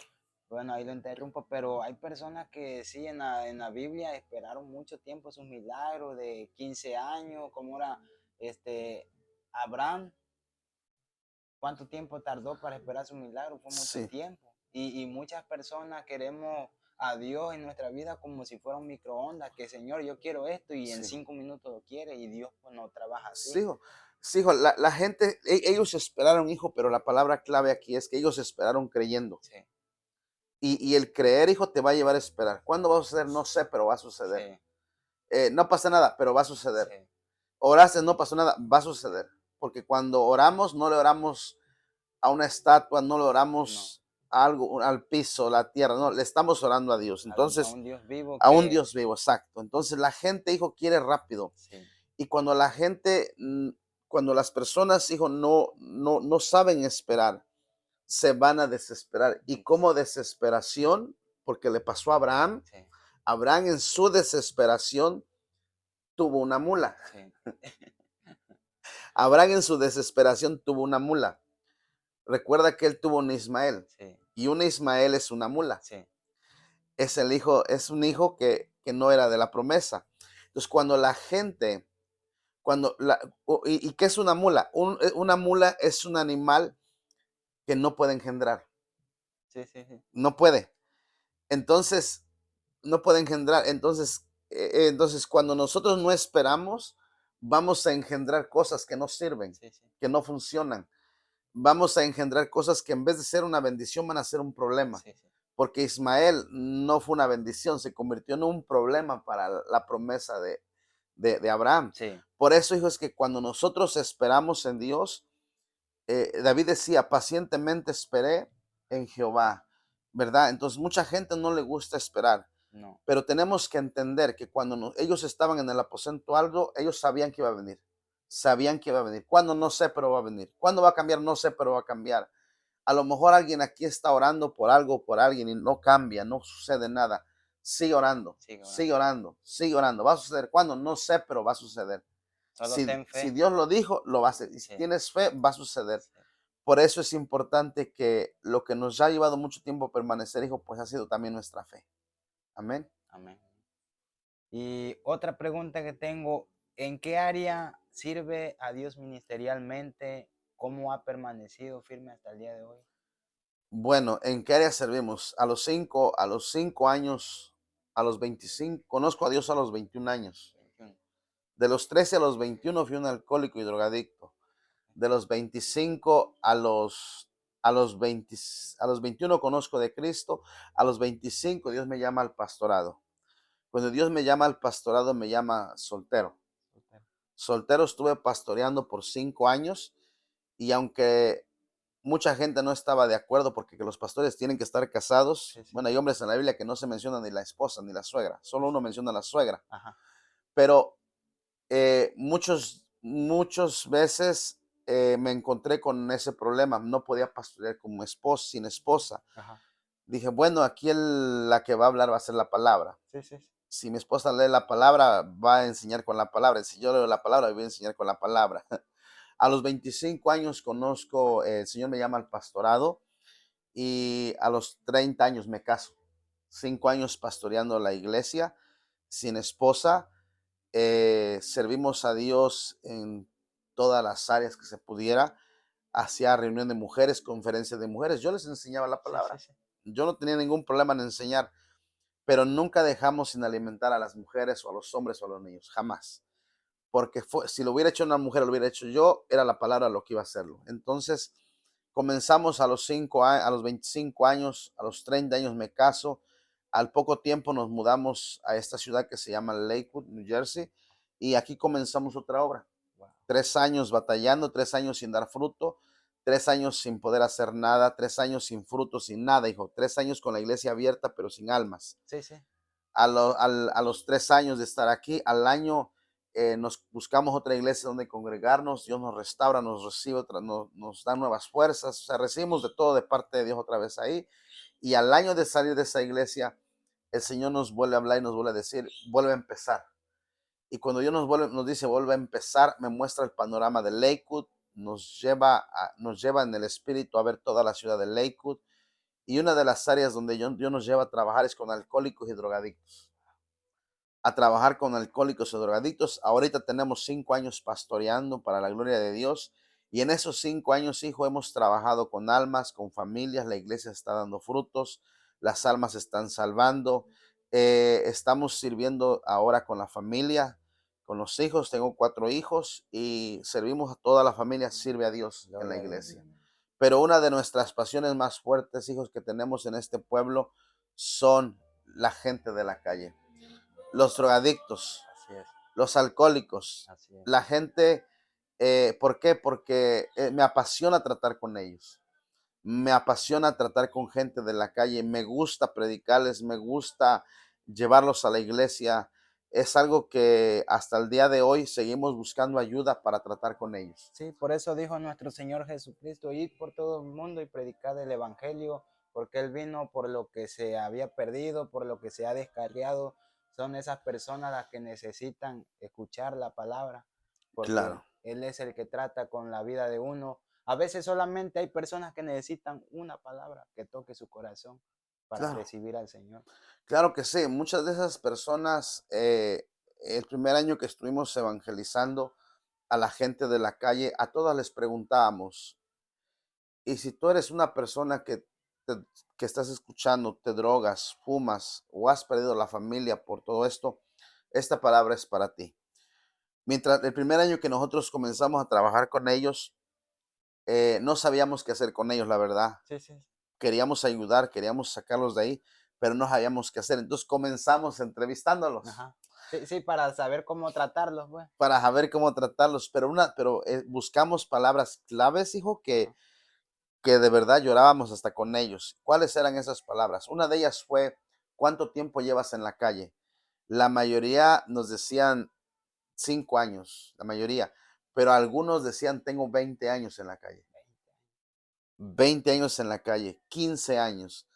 bueno, ahí lo interrumpo, pero hay personas que sí en la Biblia esperaron mucho tiempo sus milagros de 15 años, como era Abraham. ¿Cuánto tiempo tardó para esperar su milagro? Fue mucho Sí, tiempo. Y muchas personas queremos a Dios en nuestra vida como si fuera un microondas, que Señor, yo quiero esto y en sí. 5 minutos lo quiere y Dios pues no trabaja Sí, así. hijo. Sí, hijo, la gente, ellos esperaron, hijo, pero la palabra clave aquí es que ellos esperaron creyendo. Sí, Y el creer, hijo, te va a llevar a esperar. ¿Cuándo va a suceder? No sé, pero va a suceder. sí, No pasa nada, pero va a suceder. sí, Oraste, no pasó nada, va a suceder. Porque cuando oramos, no le oramos a una estatua, no le no, oramos a algo, al piso, la tierra, no, le estamos orando a Dios. a Entonces, un Dios vivo a un que, Dios vivo, exacto. Entonces, la gente, hijo, quiere rápido. sí, Y cuando la gente, cuando las personas, hijo, no saben esperar, se van a desesperar. Y como desesperación, porque le pasó a Abraham, sí, Abraham en su desesperación tuvo una mula. sí, Abraham en su desesperación tuvo una mula. Recuerda que él tuvo un Ismael. sí, Y un Ismael es una mula. sí, Es un hijo que no era de la promesa. Entonces, cuando la gente, ¿y qué es una mula? Una mula es un animal que no puede engendrar, Sí, sí, sí. no puede. Entonces, no puede engendrar. Entonces, cuando nosotros no esperamos, vamos a engendrar cosas que no sirven, Sí, sí. que no funcionan. Vamos a engendrar cosas que en vez de ser una bendición van a ser un problema. Sí, sí. Porque Ismael no fue una bendición, se convirtió en un problema para la promesa de Abraham. Sí. Por eso, hijos, que cuando nosotros esperamos en Dios, David decía, pacientemente esperé en Jehová, ¿verdad? Entonces, mucha gente no le gusta esperar, No. pero tenemos que entender que cuando ellos estaban en el aposento alto, ellos sabían que iba a venir. Sabían que iba a venir. ¿Cuándo? No sé, pero va a venir. ¿Cuándo va a cambiar? No sé, pero va a cambiar. A lo mejor alguien aquí está orando por algo, por alguien y no cambia, no sucede nada. Sigue orando, Sigue sigue orando. orando, sigue orando. ¿Va a suceder cuándo? No sé, pero va a suceder. Solo ten Si fe. Dios lo dijo, lo va a hacer. Y si Sí. tienes fe, va a suceder. Sí. Por eso es importante que lo que nos ha llevado mucho tiempo a permanecer, hijo, pues ha sido también nuestra fe. Amén. Amén. Y otra pregunta que tengo, ¿en qué área sirve a Dios ministerialmente? ¿Cómo ha permanecido firme hasta el día de hoy? Bueno, ¿en qué área servimos? A los cinco años, a los 25, conozco a Dios a los 21 años. 21. De los 13 a los 21 fui un alcohólico y drogadicto. De los 25 a los 21 conozco de Cristo. A los 25 Dios me llama al pastorado. Cuando Dios me llama al pastorado, me llama soltero. Soltero estuve pastoreando por 5 años y aunque mucha gente no estaba de acuerdo porque que los pastores tienen que estar casados, Sí, sí. bueno, hay hombres en la Biblia que no se menciona ni la esposa ni la suegra, solo uno menciona a la suegra, Ajá. pero muchas veces me encontré con ese problema, no podía pastorear como esposa, sin esposa. Ajá. Dije, bueno, aquí la que va a hablar va a ser la palabra. Sí, sí, sí. Si mi esposa lee la palabra, va a enseñar con la palabra. Si yo leo la palabra, voy a enseñar con la palabra. A los 25 años conozco, el Señor me llama al pastorado y a los 30 años me caso. 5 años pastoreando la iglesia, sin esposa. Servimos a Dios en todas las áreas que se pudiera. Hacía reunión de mujeres, conferencias de mujeres. Yo les enseñaba la Sí, sí, palabra. sí. Yo no tenía ningún problema en enseñar, pero nunca dejamos sin alimentar a las mujeres o a los hombres o a los niños, jamás. Porque si lo hubiera hecho una mujer, lo hubiera hecho yo, era la palabra lo que iba a hacerlo. Entonces, comenzamos a los 25 años, a los 30 años me caso. Al poco tiempo nos mudamos a esta ciudad que se llama Lakewood, New Jersey, y aquí comenzamos otra obra. Wow. 3 años batallando, 3 años sin dar fruto, 3 años sin poder hacer nada, 3 años sin fruto, sin nada, hijo. 3 años con la iglesia abierta, pero sin almas. Sí, sí. A los 3 años de estar aquí, al año nos buscamos otra iglesia donde congregarnos. Dios nos restaura, nos recibe, nos da nuevas fuerzas. O sea, recibimos de todo de parte de Dios otra vez ahí. Y al año de salir de esa iglesia, el Señor nos vuelve a hablar y nos vuelve a decir, vuelve a empezar. Y cuando Dios nos dice, vuelve a empezar, me muestra el panorama de Lakewood, nos lleva en el espíritu a ver toda la ciudad de Lakewood. Y una de las áreas donde Dios nos lleva a trabajar es con alcohólicos y drogadictos. A trabajar con alcohólicos y drogadictos. Ahorita tenemos 5 años pastoreando para la gloria de Dios. Y en esos 5 años, hijo, hemos trabajado con almas, con familias. La iglesia está dando frutos. Las almas se están salvando. Estamos sirviendo ahora con la familia, con los hijos. Tengo 4 hijos y servimos a toda la familia. Sirve a Dios en la Gloria a Dios. iglesia. Pero una de nuestras pasiones más fuertes, hijos, que tenemos en este pueblo son la gente de la calle, los drogadictos, Así es. los alcohólicos, Así es. la gente. ¿Por qué? Porque me apasiona tratar con ellos. Me apasiona tratar con gente de la calle. Me gusta predicarles, me gusta llevarlos a la iglesia. Es algo que hasta el día de hoy seguimos buscando ayuda para tratar con ellos. Sí, por eso dijo nuestro Señor Jesucristo, id por todo el mundo y predicad el Evangelio, porque Él vino por lo que se había perdido, por lo que se ha descarriado. Son esas personas las que necesitan escuchar la palabra, porque Claro, Él es el que trata con la vida de uno. A veces solamente hay personas que necesitan una palabra que toque su corazón para claro. recibir al Señor. Claro que sí, muchas de esas personas el primer año que estuvimos evangelizando a la gente de la calle, a todas les preguntábamos, y si tú eres una persona te- que estás escuchando, te drogas, fumas o has perdido la familia por todo esto, esta palabra es para ti. Mientras el primer año que nosotros comenzamos a trabajar con ellos, no sabíamos qué hacer con ellos, la verdad. Sí, sí. Queríamos ayudar, queríamos sacarlos de ahí, pero no sabíamos qué hacer. Entonces comenzamos entrevistándolos Ajá. Sí, sí, para saber cómo tratarlos, pues. para saber cómo tratarlos, pero buscamos palabras claves, hijo, Ajá. que de verdad llorábamos hasta con ellos. ¿Cuáles eran esas palabras? Una de ellas fue, ¿cuánto tiempo llevas en la calle? La mayoría nos decían 5 años, la mayoría, pero algunos decían, tengo 20 años en la calle. 20 años en la calle, 15 años.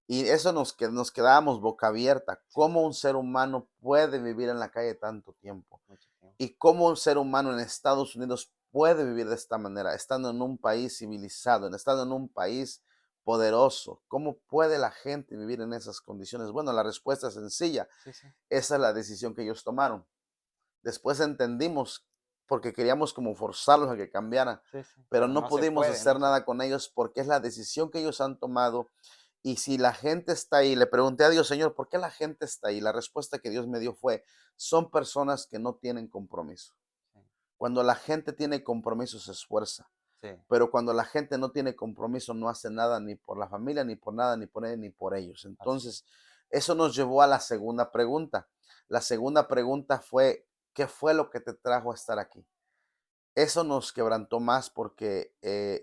Y eso nos quedábamos boca abierta. Sí, ¿Cómo un ser humano puede vivir en la calle tanto tiempo? mucho tiempo. Y cómo un ser humano en Estados Unidos puede vivir de esta manera, estando en un país civilizado, estando en un país poderoso. ¿Cómo puede la gente vivir en esas condiciones? Bueno, la respuesta es sencilla. Sí, sí. Esa es la decisión que ellos tomaron. Después entendimos, porque queríamos como forzarlos a que cambiaran, Sí, sí. pero Pero no no se pudimos puede, hacer no se nada puede. con ellos porque es la decisión que ellos han tomado. Y si la gente está ahí, le pregunté a Dios, Señor, ¿por qué la gente está ahí? La respuesta que Dios me dio fue, son personas que no tienen compromiso. Sí, Cuando la gente tiene compromiso se esfuerza, sí. pero cuando la gente no tiene compromiso no hace nada ni por la familia, ni por nada, ni por él, ni por ellos. Así es. Entonces, eso nos llevó a la segunda pregunta. La segunda pregunta fue, ¿qué fue lo que te trajo a estar aquí? Eso nos quebrantó más porque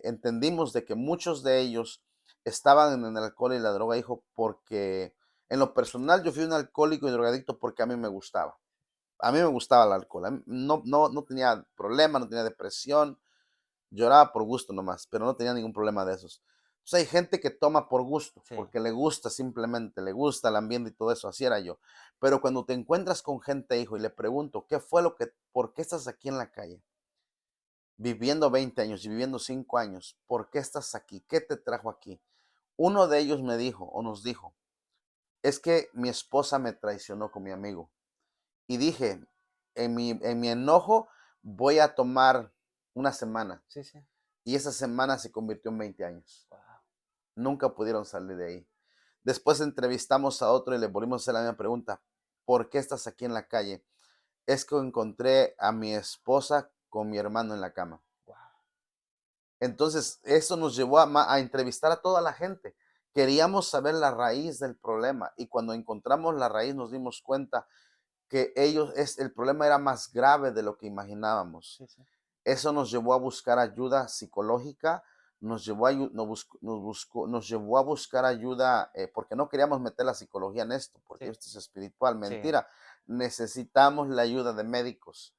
entendimos de que muchos de ellos estaban en el alcohol y la droga, hijo, porque en lo personal yo fui un alcohólico y drogadicto porque a mí me gustaba. A mí me gustaba el alcohol. No tenía problema, no tenía depresión. Lloraba por gusto nomás, pero no tenía ningún problema de esos. Entonces hay gente que toma por gusto, Sí, porque le gusta simplemente, le gusta el ambiente y todo eso, así era yo. Pero cuando te encuentras con gente, hijo, y le pregunto, ¿qué fue por qué estás aquí en la calle? Viviendo 20 años y viviendo 5 años, ¿por qué estás aquí? ¿Qué te trajo aquí? Uno de ellos me dijo o nos dijo, es que mi esposa me traicionó con mi amigo. Y dije, en mi enojo voy a tomar una semana. sí, sí. Y esa semana se convirtió en 20 años. Wow. Nunca pudieron salir de ahí. Después entrevistamos a otro y le volvimos a hacer la misma pregunta. ¿Por qué estás aquí en la calle? Es que encontré a mi esposa con mi hermano en la cama. Wow. Entonces, eso nos llevó a entrevistar a toda la gente. Queríamos saber la raíz del problema y cuando encontramos la raíz nos dimos cuenta que el problema era más grave de lo que imaginábamos. Sí, sí. Eso nos llevó a buscar ayuda psicológica, nos llevó a buscar ayuda, porque no queríamos meter la psicología en esto, porque Sí, esto es espiritual, sí. mentira. Necesitamos la ayuda de médicos,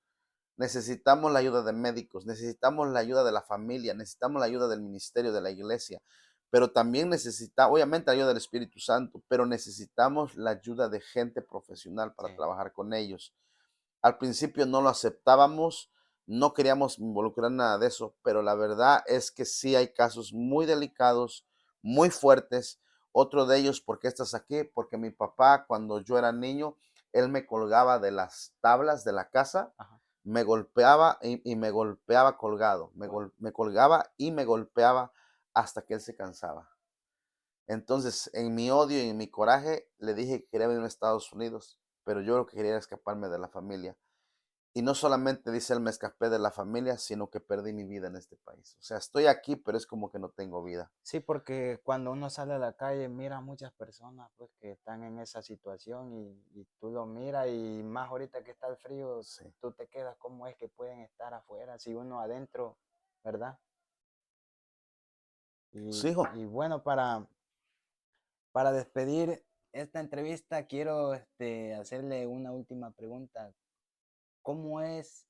necesitamos la ayuda de médicos, necesitamos la ayuda de la familia, necesitamos la ayuda del ministerio, de la iglesia, pero también necesitamos, obviamente, la ayuda del Espíritu Santo, pero necesitamos la ayuda de gente profesional para Sí. trabajar con ellos. Al principio no lo aceptábamos, no queríamos involucrar nada de eso, pero la verdad es que sí hay casos muy delicados, muy fuertes. Otro de ellos, ¿por qué estás aquí? Porque mi papá, cuando yo era niño, él me colgaba de las tablas de la casa, Ajá. me golpeaba y me golpeaba colgado, Wow. me colgaba y me golpeaba hasta que él se cansaba. Entonces, en mi odio y en mi coraje, le dije que quería venir a Estados Unidos, pero yo lo que quería era escaparme de la familia. Y no solamente, dice él, me escapé de la familia, sino que perdí mi vida en este país. O sea, estoy aquí, pero es como que no tengo vida. Sí, porque cuando uno sale a la calle mira a muchas personas pues que están en esa situación y tú lo miras y más ahorita que está el frío, Sí. tú te quedas cómo es que pueden estar afuera si uno adentro, ¿verdad? Sí, hijo. Y bueno, para despedir esta entrevista quiero hacerle una última pregunta. ¿Cómo es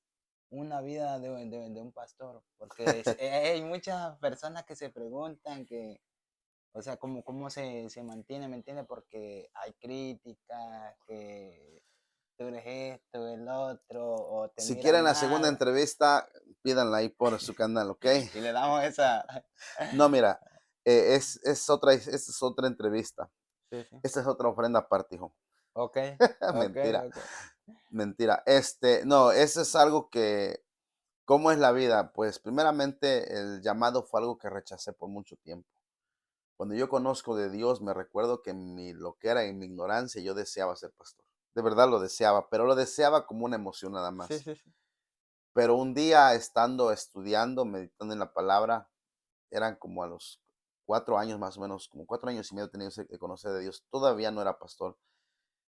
una vida de un pastor? Porque hay muchas personas que se preguntan que, o sea, cómo se mantiene, ¿me entiendes? Porque hay críticas, que tú eres esto, el otro, o te Si miran quieren la segunda mal, entrevista, pídanla ahí por su canal, ¿ok? y le damos esa. No, mira, esta es otra entrevista. Sí, sí. Esta es otra ofrenda aparte, hijo. Ok, ok, Mentira. ok. Mentira. No, eso es algo que, ¿cómo es la vida? Pues primeramente el llamado fue algo que rechacé por mucho tiempo. Cuando yo conozco de Dios, me recuerdo que en mi loquera, en mi ignorancia, yo deseaba ser pastor. De verdad lo deseaba, pero lo deseaba como una emoción nada Sí, más. sí, sí. Pero un día estando estudiando, meditando en la palabra, eran como a los 4 años más o menos, como 4 años y medio tenía de conocer de Dios. Todavía no era pastor.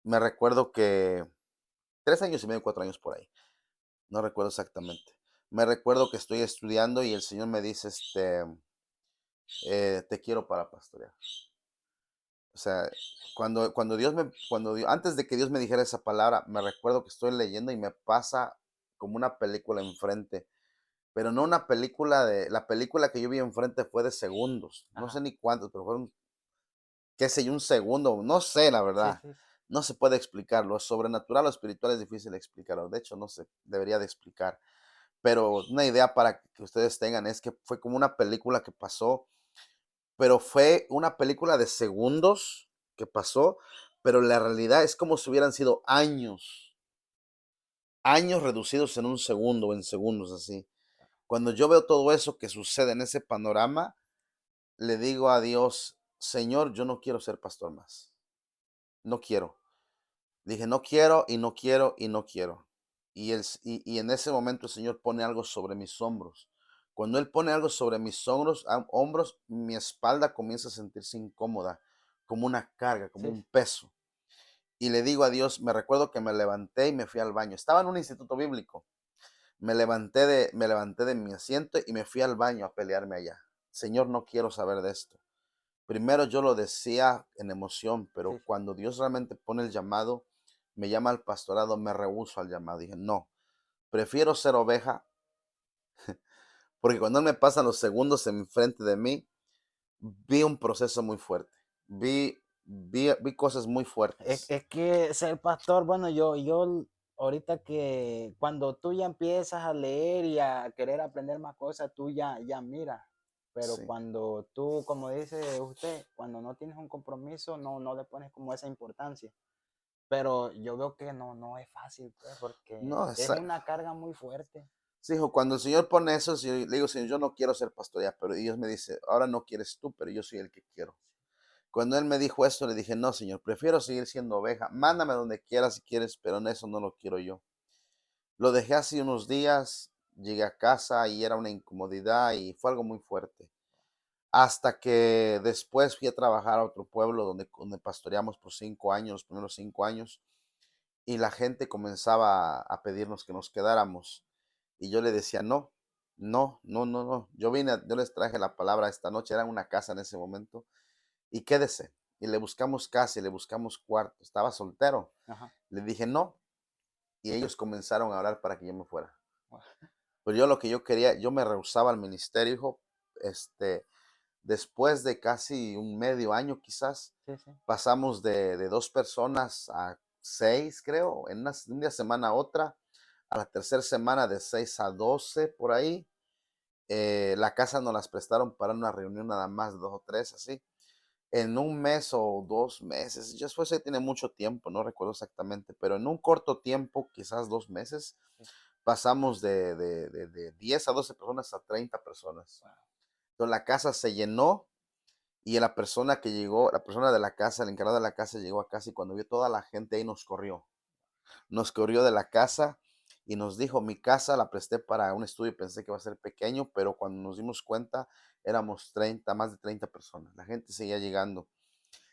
Me recuerdo que 3 años y medio, 4 años por ahí. No recuerdo exactamente. Me recuerdo que estoy estudiando y el Señor me dice, te quiero para pastorear. O sea, antes de que Dios me dijera esa palabra, me recuerdo que estoy leyendo y me pasa como una película enfrente, pero no una película la película que yo vi enfrente fue de segundos, no sé Ajá. ni cuántos, pero fueron, qué sé yo, un segundo, no sé, la Sí, verdad, sí, sí. no se puede explicar, lo sobrenatural o espiritual es difícil de explicarlo, de hecho no se debería de explicar, pero una idea para que ustedes tengan es que fue como una película que pasó, pero fue una película de segundos que pasó, pero la realidad es como si hubieran sido años, años reducidos en un segundo o en segundos así. Cuando yo veo todo eso que sucede en ese panorama, le digo a Dios, Señor, yo no quiero ser pastor más. No quiero. Dije, no quiero y no quiero y no quiero. Y en ese momento el Señor pone algo sobre mis hombros. Cuando Él pone algo sobre mis hombros, mi espalda comienza a sentirse incómoda, como una carga, como Sí, un peso. Y le digo a Dios, me recuerdo que me levanté y me fui al baño. Estaba en un instituto bíblico. Me levanté de mi asiento y me fui al baño a pelearme allá. Señor, no quiero saber de esto. Primero yo lo decía en emoción, sí, pero sí. cuando Dios realmente pone el llamado, me llama al pastorado, me rehúso al llamado. Dije, no, prefiero ser oveja, porque cuando Él me pasan los segundos enfrente de mí, vi un proceso muy fuerte. Vi cosas muy fuertes. Es que ser pastor, bueno, yo ahorita que cuando tú ya empiezas a leer y a querer aprender más cosas, tú ya miras. Pero Sí. cuando tú, como dice usted, cuando no tienes un compromiso, no le pones como esa importancia. Pero yo veo que no es fácil, pues, porque No, es una carga muy fuerte. sí, hijo, cuando el Señor pone eso, yo le digo, Señor, yo no quiero ser pastor ya, pero Dios me dice, ahora no quieres tú, pero yo soy el que quiero. Cuando Él me dijo esto, le dije, no, Señor, prefiero seguir siendo oveja. Mándame donde quieras si quieres, pero en eso no lo quiero yo. Lo dejé así unos días, llegué a casa y era una incomodidad y fue algo muy fuerte. Hasta que después fui a trabajar a otro pueblo donde pastoreamos por 5 años, los primeros 5 años, y la gente comenzaba a pedirnos que nos quedáramos. Y yo le decía, no, no, no, no, no. Yo les traje la palabra esta noche, era una casa en ese momento, y quédese. Y le buscamos casa y le buscamos cuarto. Estaba soltero. Ajá. Le dije no, y ellos comenzaron a orar para que yo me fuera. Bueno, Pero yo lo que yo quería, yo me rehusaba al ministerio, hijo. Después de casi un medio año quizás, sí, sí. pasamos de 2 personas a 6, creo, en una semana a otra. A la tercera semana de 6 a 12 por ahí. La casa nos las prestaron para una reunión nada más, 2 o 3, así. En un mes o 2 meses, ya después tiene mucho tiempo, no recuerdo exactamente, pero en un corto tiempo, quizás 2 meses, Sí. pasamos de 10 a 12 personas a 30 personas. Wow. Entonces la casa se llenó y la persona que llegó, la persona de la casa, el encargado de la casa llegó a casa y cuando vio toda la gente ahí nos corrió. Nos corrió de la casa y nos dijo, mi casa la presté para un estudio, pensé que iba a ser pequeño, pero cuando nos dimos cuenta éramos 30, más de 30 personas. La gente seguía llegando.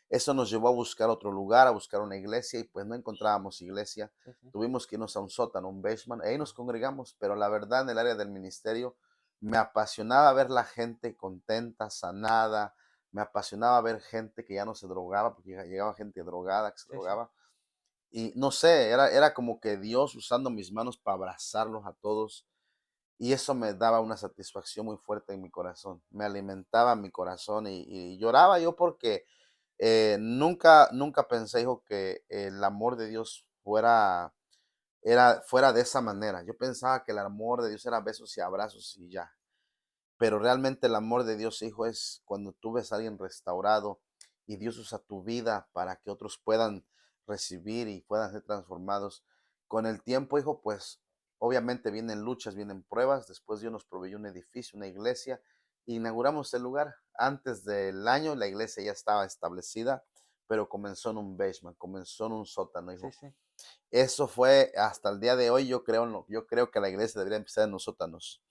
Eso nos llevó a buscar otro lugar, a buscar una iglesia y pues no encontrábamos iglesia. Sí, sí. Tuvimos que irnos a un sótano, un basement, ahí nos congregamos, pero la verdad en el área del ministerio me apasionaba ver la gente contenta, sanada, me apasionaba ver gente que ya no se drogaba, porque llegaba gente drogada, que se Sí, sí. drogaba. Y no sé, era como que Dios usando mis manos para abrazarlos a todos. Y eso me daba una satisfacción muy fuerte en mi corazón. Me alimentaba mi corazón y lloraba yo porque nunca pensé, hijo, que el amor de Dios fuera de esa manera. Yo pensaba que el amor de Dios era besos y abrazos y ya. Pero realmente el amor de Dios, hijo, es cuando tú ves a alguien restaurado y Dios usa tu vida para que otros puedan recibir y puedan ser transformados. con el tiempo, hijo, pues obviamente vienen luchas, vienen pruebas. Después Dios nos proveyó un edificio, una iglesia. Inauguramos el lugar. Antes del año la iglesia ya estaba establecida, pero comenzó en un basement, comenzó en un sótano, Sí, hijo. sí. Eso fue hasta el día de hoy. Yo creo que la iglesia debería empezar en los sótanos.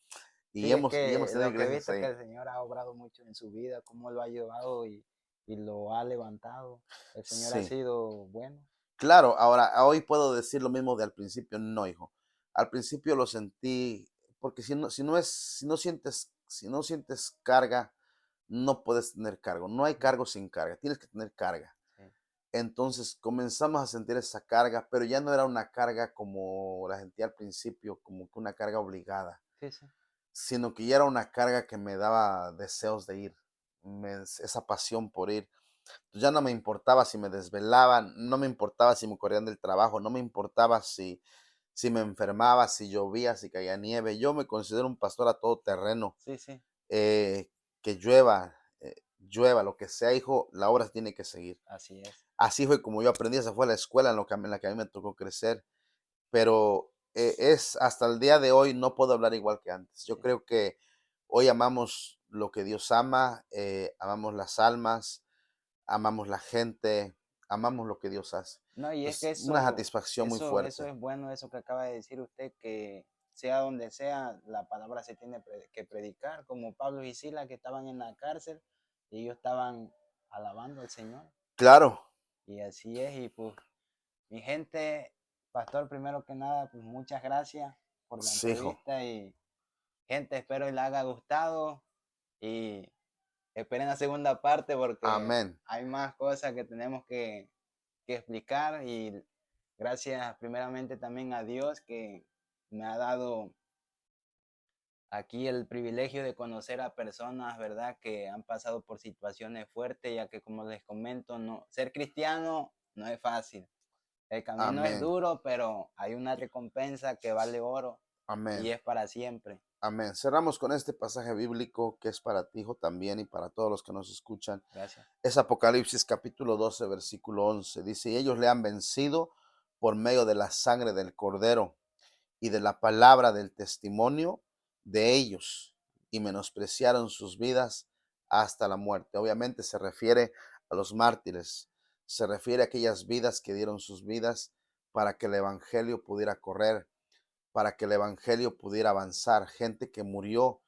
Sí, es Y hemos que tenido lo que he iglesias visto es que ahí. el Señor ha obrado mucho en su vida, cómo lo ha llevado y lo ha levantado. El Señor ha Sí. sido bueno. Claro, ahora, hoy puedo decir lo mismo de al principio, no, hijo. Al principio lo sentí, porque si no sientes carga, no puedes tener cargo. No hay Mm, cargo sin carga, tienes que tener carga. sí, Entonces comenzamos a sentir esa carga, pero ya no era una carga como la sentía al principio, como que una carga obligada, sí, sí. sino que ya era una carga que me daba deseos de ir, esa pasión por ir. Ya no me importaba si me desvelaban, no me importaba si me corrían del trabajo, no me importaba si me enfermaba, si llovía, si caía nieve. Yo me considero un pastor a todo terreno. Sí, sí, Que llueva, llueva, lo que sea, hijo, la obra tiene que seguir. así es. Así fue como yo aprendí, esa fue la escuela en la que a mí me tocó crecer. Pero es hasta el día de hoy no puedo hablar igual que antes. Yo Sí. creo que hoy amamos lo que Dios ama, amamos las almas, amamos la gente, amamos lo que Dios hace. No, y es que Entonces, una satisfacción muy eso fuerte. es bueno, eso que acaba de decir usted, que sea donde sea, la palabra se tiene que predicar, como Pablo y Sila que estaban en la cárcel y ellos estaban alabando al Señor. Claro, Y así es, y pues mi gente, pastor, primero que nada, pues muchas gracias por la sí, hijo. entrevista y gente, espero que les haya gustado y esperen la segunda parte porque Amén. hay más cosas que tenemos que explicar y gracias primeramente también a Dios que me ha dado aquí el privilegio de conocer a personas, ¿verdad?, que han pasado por situaciones fuertes, ya que como les comento, no, ser cristiano no es fácil. El camino es Amén. duro, pero hay una recompensa que vale oro y Amén. es para siempre. Amén. Cerramos con este pasaje bíblico que es para ti, hijo, también y para todos los que nos escuchan. Gracias. Es Apocalipsis capítulo 12, versículo 11. Dice, y ellos le han vencido por medio de la sangre del cordero y de la palabra del testimonio de ellos, y menospreciaron sus vidas hasta la muerte. Obviamente se refiere a los mártires, se refiere a aquellas vidas que dieron sus vidas para que el evangelio pudiera correr, para que el evangelio pudiera avanzar, gente que murió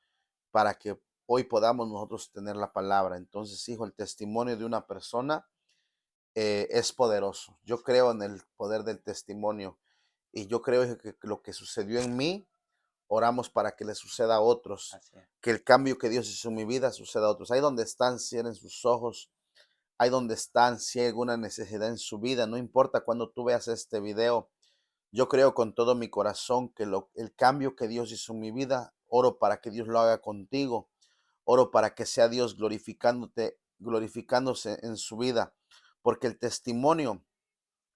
para que hoy podamos nosotros tener la palabra. Entonces, hijo, el testimonio de una persona es poderoso. Yo creo en el poder del testimonio y yo creo hijo, que lo que sucedió en mí, oramos para que le suceda a otros, Así es. que el cambio que Dios hizo en mi vida suceda a otros. Ahí donde están, cierren sus ojos. Ahí donde están, si hay alguna necesidad en su vida, no importa cuando tú veas este video, yo creo con todo mi corazón que el cambio que Dios hizo en mi vida, oro para que Dios lo haga contigo. Oro para que sea Dios glorificándose en su vida, porque el testimonio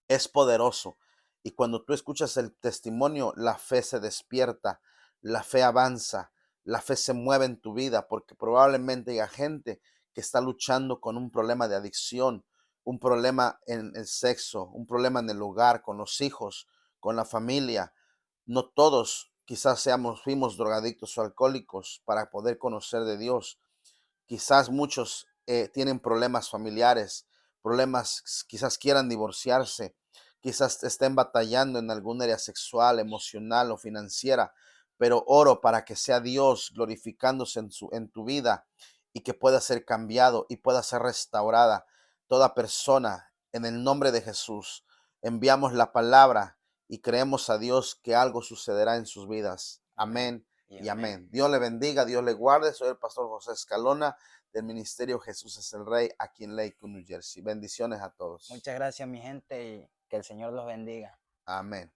es poderoso. Y cuando tú escuchas el testimonio, la fe se despierta, la fe avanza, la fe se mueve en tu vida, porque probablemente haya gente que está luchando con un problema de adicción, un problema en el sexo, un problema en el hogar, con los hijos, con la familia. No todos quizás fuimos drogadictos o alcohólicos para poder conocer de Dios. Quizás muchos tienen problemas familiares, problemas, quizás quieran divorciarse, quizás estén batallando en alguna área sexual, emocional o financiera, pero oro para que sea Dios glorificándose en tu vida y que pueda ser cambiado y pueda ser restaurada toda persona en el nombre de Jesús. Enviamos la palabra y creemos a Dios que algo sucederá en sus vidas. Amén. Amén Y y amén. amén. Dios le bendiga, Dios le guarde. Soy el pastor José Escalona del Ministerio Jesús es el Rey aquí en Lakewood, New Jersey. Bendiciones a todos. Muchas gracias, mi gente, y que el Señor los bendiga. Amén.